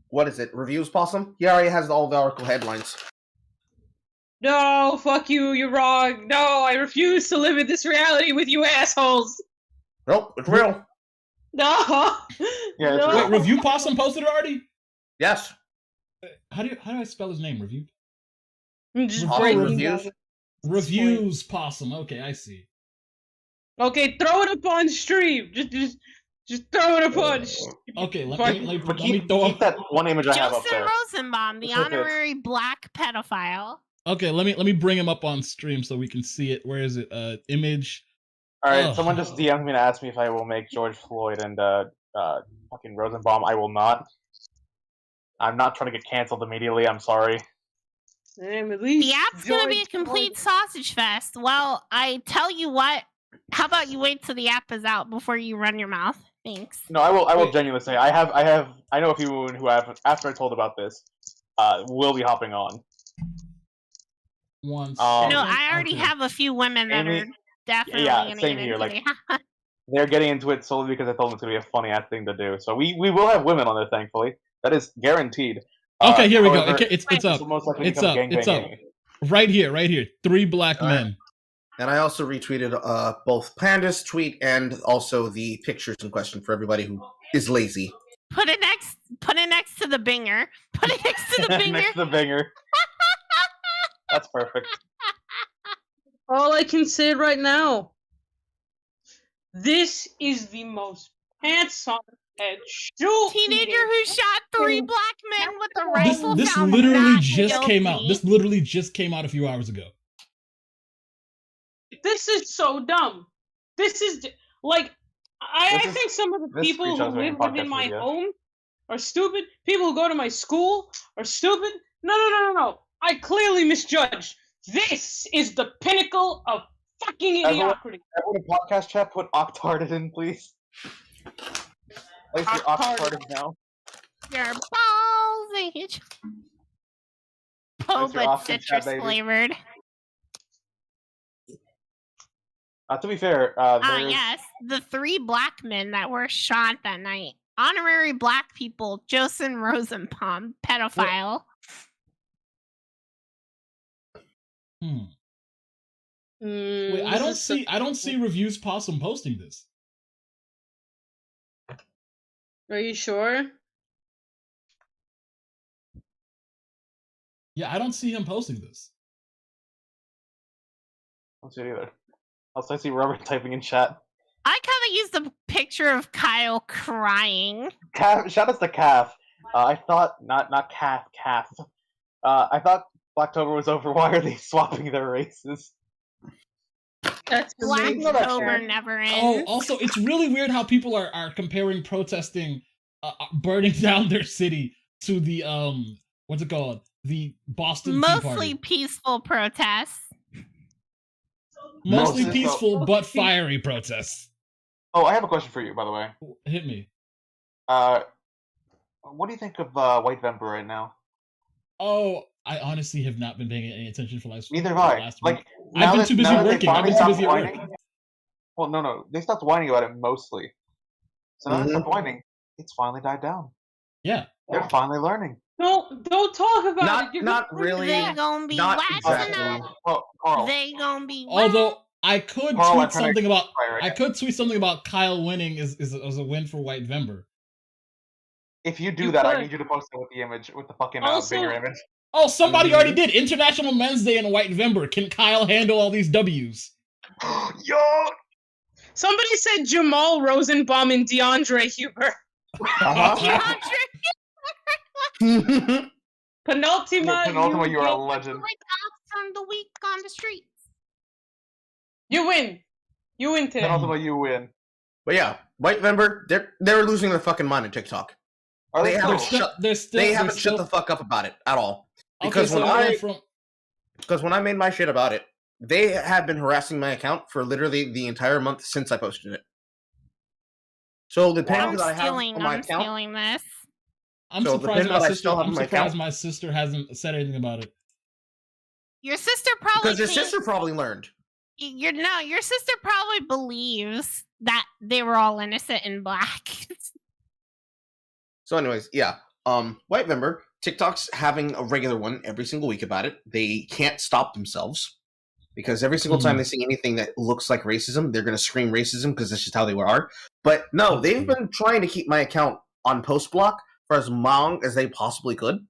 what is it? Reviews Possum. He already has all the article headlines. No, fuck you, you're wrong. No, I refuse to live in this reality with you assholes. Nope, it's real. No. Yeah, it's no. real. Wait, Review Possum posted it already? Yes. How do I spell his name? Review? Just All breaking reviews. down. Reviews Possum. Okay, I see. Okay, throw it up on stream. Just Just throw in a punch. Okay, let me Keep throw keep that one image I have up Joseph there. Rosenbaum, the Just look at- honorary black pedophile. Okay, let me bring him up on stream so we can see it. Where is it? Image. All right, Oh. someone just DM'd me to ask me if I will make George Floyd and fucking Rosenbaum. I will not. I'm not trying to get canceled immediately. I'm sorry. Damn, at least The app's gonna be a George complete Floyd- sausage fest. Well, I tell you what. How about you wait till the app is out before you run your mouth? Thanks. No, I will Wait. genuinely say I know a few women who have, after I told about this, will be hopping on. Once. No, I already Okay. have a few women that Amy- are definitely yeah, gonna same get here, into like- the They're getting into it solely because I told them it's gonna be a funny ass thing to do. So we will have women on there, thankfully. That is guaranteed. Okay, here we go. However, It's this up. will most likely It's become up. It's up. gangbanging. Right here. 3 black All right. men. And I also retweeted both Panda's tweet and also the pictures in question for everybody who is lazy. Put it next to the binger. Put it next to the binger. Next to the banger. That's perfect. All I can say right now. This is the most pants on head shoot. Teenager who shot 3 black men with a rifle. This found literally not just came out. guilty. This literally just came out a few hours ago. This is so dumb. This is like I think some of the this people screenshot's who being live podcast within my media. home are stupid. People who go to my school are stupid. No. I clearly misjudged. This is the pinnacle of fucking mediocrity. Everyone in podcast chat, put octarded in, please. At least you're octarded now. Your balls age. Oh, That's your but Austin chat, citrus baby. flavored. To be fair, there's... Yes, the 3 black men that were shot that night. Honorary black people, Joseph Rosenbaum, pedophile. Wait, I don't see Reviews Possum posting this. Are you sure? Yeah, I don't see him posting this. I don't see it either. Also, I see Robert typing in chat. I kind of used a picture of Kyle crying. Shout out to Calf. I thought not Calf. I thought Blacktober was over. Why are they swapping their races? That's amazing. Blacktober never ends. Oh, also, it's really weird how people are comparing protesting, burning down their city to the what's it called? The Boston Tea Mostly Party. peaceful protests. Mostly Mostly peaceful but fiery protests. Oh, I have a question for you, by the way. Hit me. What do you think of White Vember right now? Oh, I honestly have not been paying any attention for Neither have the I. last Like, week. I've been too busy now that they working. I've finally been too stopped busy at work. whining- Well, no. They stopped whining about it mostly. So now they stopped whining. It's finally died down. Yeah. They're finally learning. Don't talk about it. Not really. They gonna be Not waxing exactly. up. Well, Carl. They gonna be Although I could Carl, I'm tweet trying to something about fire I again. could tweet something about Kyle winning is a win for White Vember. If you do You that, I could. need you to post it with the image, with the fucking Also- bigger image. Oh, somebody Mm-hmm. already did. International Men's Day in White Vember. Can Kyle handle all these W's? Yo! Somebody said Jamal Rosenbaum and DeAndre Huber. Uh-huh. Penultima, Penultima, you are a go- legend. Like off from the week on the streets. You win. You win today. Penultima, you win. But yeah, White Vember, they're losing their fucking mind on TikTok. Are They they haven't still? shut- They're still, They they're haven't still, shut the fuck up about it at all. okay, Because so when I I went from because when I made my shit about it, they have been harassing my account for literally the entire month since I posted it. So the page I'm that I have stealing. on my I'm account, stealing this. I'm So the surprised pin my that I sister. still have I'm on my surprised account- my sister hasn't said anything about it. Your sister probably because your thinks sister probably learned. your sister probably believes that they were all innocent in black. So, anyways, yeah. White Vember, TikTok's having a regular one every single week about it. They can't stop themselves because every single time they see anything that looks like racism, they're going to scream racism because that's just how they are. But no, they've been trying to keep my account on post block for as long as they possibly could.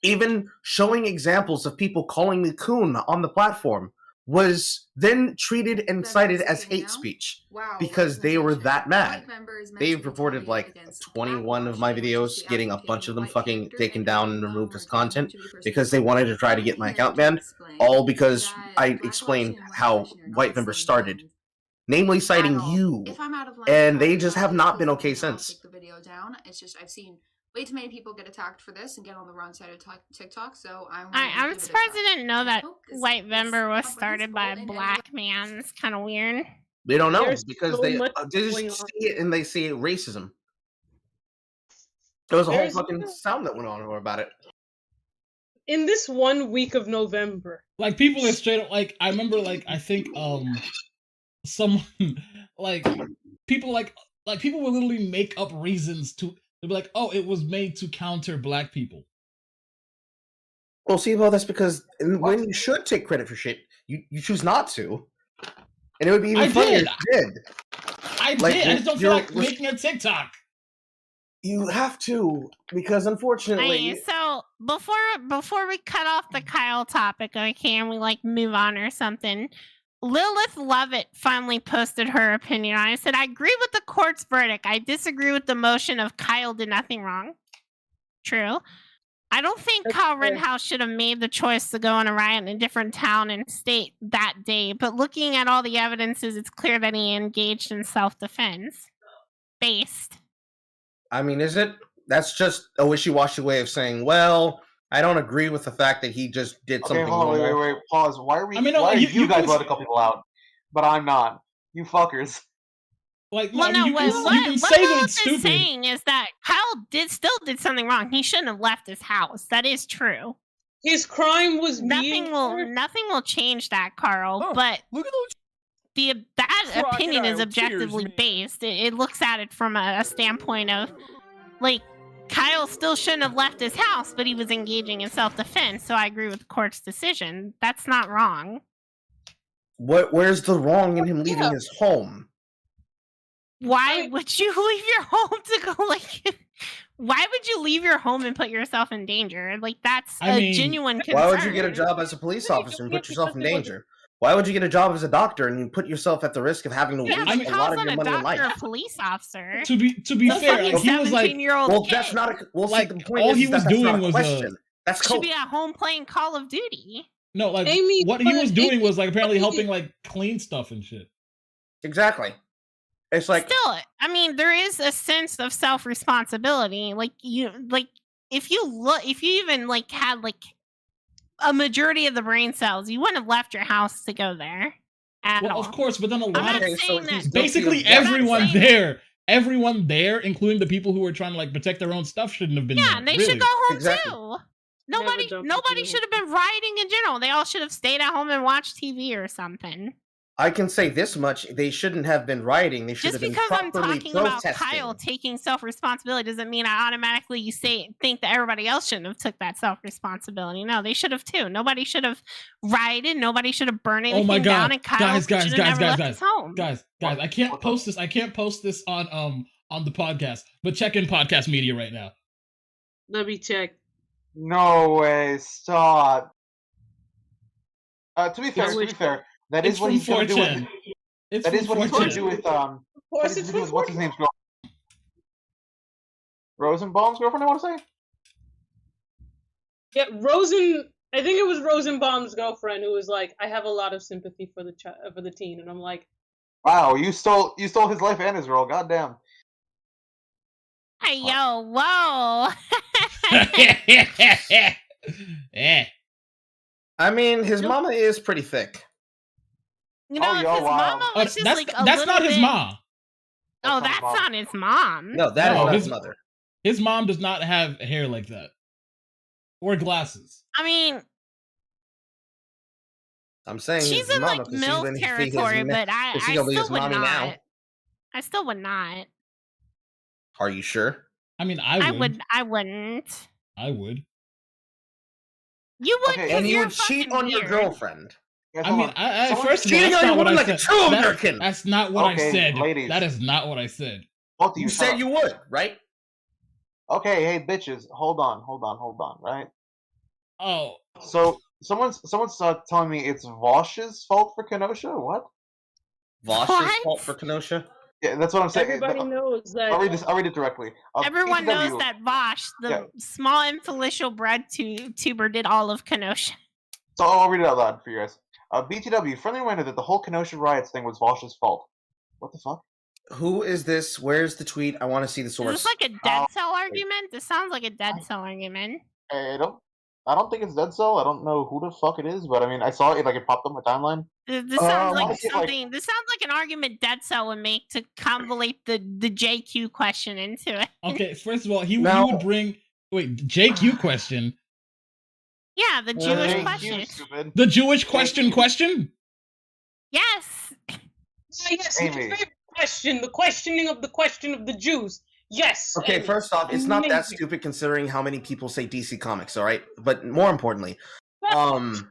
Even showing examples of people calling me coon on the platform was then treated and cited as hate speech because they were that mad. They've reported like 21 of my videos, getting a bunch of them fucking taken down and removed as content because they wanted to try to get my account banned, all because I explained how white members started, namely citing you, and they just have not been okay since. Take the video down. It's just I've seen way too many people get attacked for this and get on the wrong side of TikTok. So I'm surprised I didn't know that White Vember was started by a black man. It's kind of weird. They don't know because they just see it and they see racism. There was a whole fucking sound that went on about it. In this 1 week of November, like people are straight up like I remember like I think someone like people will literally make up reasons to be like, oh, it was made to counter black people. Well, see, that's because when you should take credit for shit, you choose not to. And it would be even funnier if you did. I did. I just don't feel like making a TikTok. You have to, because unfortunately. So before we cut off the Kyle topic, okay, and we like move on or something. Lilith Lovett finally posted her opinion on it. I said, I agree with the court's verdict. I disagree with the motion of Kyle did nothing wrong. True. I don't think Kyle Rittenhouse should have made the choice to go on a riot in a different town and state that day. But looking at all the evidences, it's clear that he engaged in self-defense. Based. I mean, is it? That's just a wishy-washy way of saying, well, I don't agree with the fact that he just did something. Okay, hold on, wait, pause. Why are we? I mean, why are you guys allowed to call people out, but I'm not? You fuckers. Like, well, no, what Lilith is saying is that Kyle still did something wrong. He shouldn't have left his house. That is true. His crime was nothing will change that, Carl. Oh, but look at those. That opinion is objectively based. It looks at it from a standpoint of, like, Kyle still shouldn't have left his house, but he was engaging in self-defense, so I agree with the court's decision. That's not wrong. Where's the wrong in him leaving his home? Why would you leave your home to go, like... Why would you leave your home and put yourself in danger? Like, that's a genuine concern. Why would you get a job as a police officer and put yourself in danger? Why would you get a job as a doctor and you put yourself at the risk of having to waste a lot of your money in life? A police officer. To be fair, like, he was like, well, that's not a. Well, like, the point all is he was doing was that's should be at home playing Call of Duty. No, like what he was doing was like apparently helping like clean stuff and shit. Exactly. It's like still, I mean, there is a sense of self-responsibility. Like if you even like had like a majority of the brain cells, you wouldn't have left your house to go there. Well, of course, but then a lot of basically everyone there, including the people who were trying to like protect their own stuff, shouldn't have been there. Yeah, they should go home too. Nobody should have been rioting in general. They all should have stayed at home and watched TV or something. I can say this much: they shouldn't have been rioting. They should have been properly protesting. Just because I'm talking about Kyle taking self-responsibility doesn't mean I automatically think that everybody else shouldn't have took that self-responsibility. No, they should have too. Nobody should have rioted. Nobody should have burned anything down. And Kyle should have never left his home. Guys, I can't post this. I can't post this on the podcast. But check in podcast media right now. Let me check. No way! Stop. To be fair. That is what he's going to do with. That is what he's going to do with. What's his name's girlfriend? Rosenbaum's girlfriend, I want to say. Yeah, I think it was Rosenbaum's girlfriend who was like, "I have a lot of sympathy for the teen," and I'm like, "Wow, you stole his life and his role. Goddamn." Hey, yo, whoa. Yeah. I mean, his mama is pretty thick. You know, his mama was just like a that's not his mom. Oh, that's not his mom. No, that is not his mother. His mom does not have hair like that. Or glasses. I mean, I'm saying she's in like MILF territory, but I still would not. I still would not. Are you sure? I mean, I wouldn't. I would. You would, and you would cheat on your girlfriend. I mean, first of all, cheating on your woman like a true American. That's not what I said. Ladies. That is not what I said. You said you would, right? Okay, hey bitches, hold on, right? Oh. So Someone's telling me it's Vosh's fault for Kenosha. What? Vosh's fault for Kenosha? Yeah, that's what I'm saying. Everybody knows that. I'll read it directly. Everyone knows that Vosh, the small influential bread tuber, did all of Kenosha. So I'll read it out loud for you guys. BTW, friendly reminder that the whole Kenosha riots thing was Vosh's fault. What the fuck? Who is this? Where's the tweet? I want to see the source. Is this like a dead cell argument? This sounds like a dead cell argument. I don't think it's Dead Cell. I don't know who the fuck it is, but I mean, I saw it, like, it popped up my timeline. This sounds like something. This sounds like an argument Dead Cell would make to convolute the JQ question into it. Okay, first of all, he would bring JQ question. Yeah, the Jewish question. Stupid. The Jewish question? Yes. Yes, my favorite question. The questioning of the question of the Jews. Yes. Okay, Amy. first off, it's not that stupid considering how many people say DC Comics, all right? But more importantly, you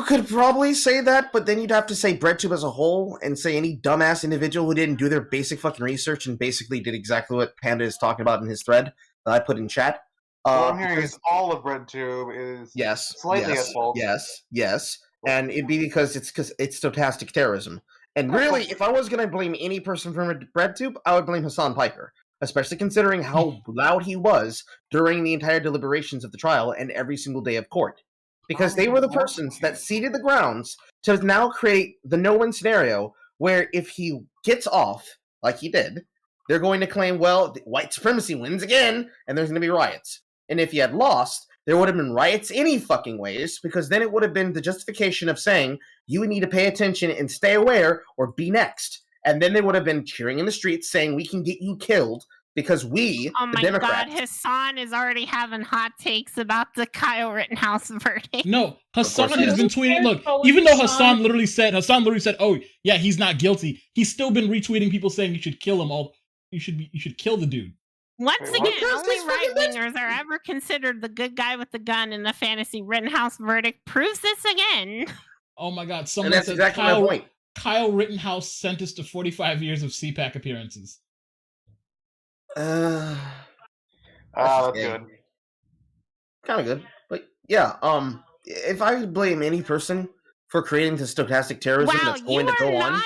could probably say that, but then you'd have to say BreadTube as a whole and say any dumbass individual who didn't do their basic fucking research and basically did exactly what Panda is talking about in his thread that I put in chat. What I'm hearing is all of BreadTube is slightly at fault. Yes. And it'd be because it's stochastic terrorism. And really, if I was going to blame any person from BreadTube, I would blame Hassan Piker, especially considering how loud he was during the entire deliberations of the trial and every single day of court. Because they were the persons that seeded the grounds to now create the no-win scenario where if he gets off, like he did, they're going to claim, well, white supremacy wins again, and there's going to be riots. And if he had lost, there would have been riots any fucking ways, because then it would have been the justification of saying, you need to pay attention and stay aware, or be next. And then they would have been cheering in the streets saying, we can get you killed, because we, the Democrats... Oh my god, Hassan is already having hot takes about the Kyle Rittenhouse verdict. No, Hassan has been tweeting, look, even though Hassan literally said, oh, yeah, he's not guilty, he's still been retweeting people saying you should kill him, you should kill the dude. Once again, only right-wingers are ever considered the good guy with the gun in the fantasy Rittenhouse verdict proves this again. Oh my god, someone said exactly Kyle Rittenhouse sentenced to 45 years of CPAC appearances. That's good. Kind of good. But yeah, if I blame any person for creating the stochastic terrorism that's going to go on...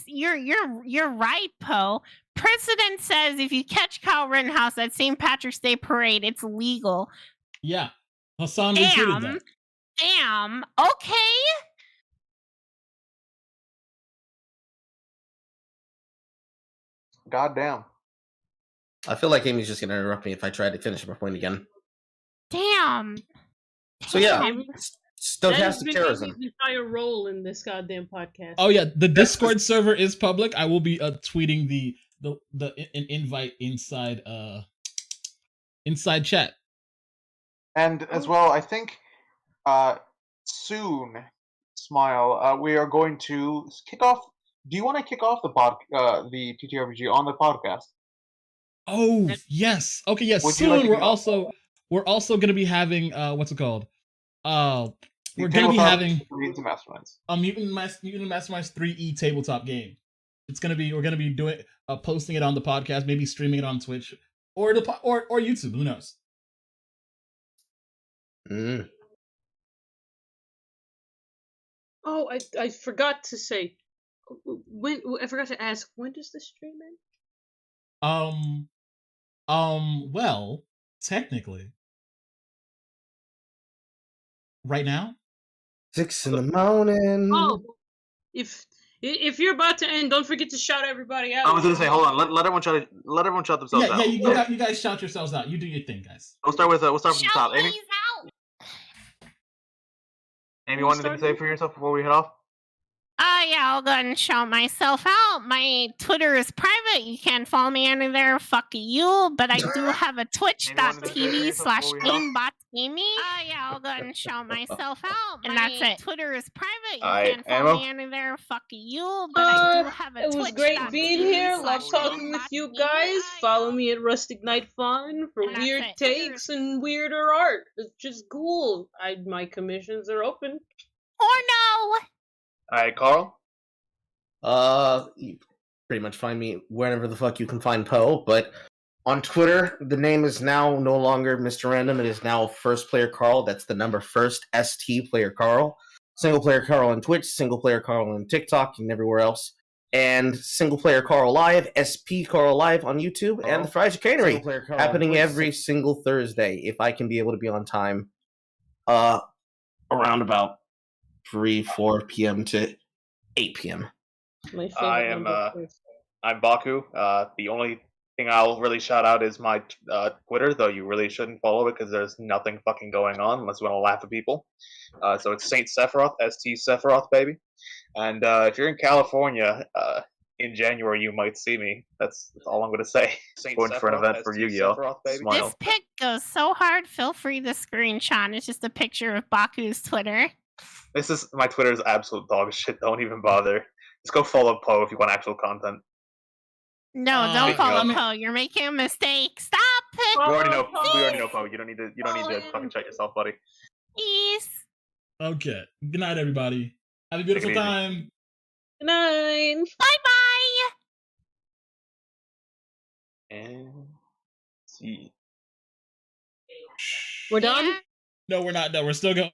You're right, Poe. Precedent says if you catch Kyle Rittenhouse at St. Patrick's Day parade, it's legal. Yeah. Hassan retweeted that. Damn. Okay. Goddamn. I feel like Amy's just going to interrupt me if I try to finish my point again. Damn. So yeah, stochastic terrorism. Entire role in this goddamn podcast. Oh yeah, the Discord server is public. I will be tweeting an invite inside chat. And as well, I think soon, Smile, we are going to kick off. Do you want to kick off the TTRPG on the podcast? Oh yes. Okay. Yes. Soon we're also going to be having what's it called? We're going to be having Mutant Masterminds. Mutant Masterminds 3E tabletop game. We're gonna be doing posting it on the podcast, maybe streaming it on Twitch or YouTube. Who knows? Oh, I forgot to say. I forgot to ask. When does the stream end? Well, technically, right now, 6 a.m. Oh, if you're about to end, don't forget to shout everybody out. I was gonna say, hold on, let everyone shout themselves out. Yeah, you guys shout yourselves out. You do your thing, guys. We'll start from the top. Amy, out. Amy, you want anything to say for yourself before we head off? Yeah, I'll go ahead and shout myself out. My Twitter is private. You can't follow me any there. Fuck you. But I do have a twitch.tv/aimbotgaming. Yeah, I'll go ahead and shout myself out. And that's it. Twitter is private. You can't follow me any there. Fuck you. But I do have a It was great being here. Love talking with you guys. Follow me at Rustic Night Fun for weird takes and weirder art. It's just cool. My commissions are open. Or no. Alright, Carl? You pretty much find me wherever the fuck you can find Poe, but On Twitter, the name is now no longer Mr. Random. It is now First Player Carl. That's the number first, ST Player Carl. Single Player Carl on Twitch, Single Player Carl on TikTok, and everywhere else. And Single Player Carl Live, SP Carl Live on YouTube, and the Fried Chicanery, happening every single Thursday, if I can be able to be on time, around about 4 p.m. to 8 p.m. I'm Baku. The only thing I'll really shout out is my Twitter, though you really shouldn't follow it because there's nothing fucking going on unless you want to laugh at people. So it's Saint Sephiroth, ST Sephiroth, baby. And if you're in California in January, you might see me. That's all I'm going to say. Going for an event for Yu-Gi-Oh! This pic goes so hard. Feel free to screenshot. It's just a picture of Baku's Twitter. My Twitter is absolute dog shit. Don't even bother. Just go follow Poe if you want actual content. No, don't follow Poe. You're making a mistake. Stop it. We already know Poe. You don't need to fucking check yourself, buddy. Please. Okay. Good night, everybody. Have a beautiful time. Good night. Bye-bye. And see. We're done? No, we're not done. We're still going.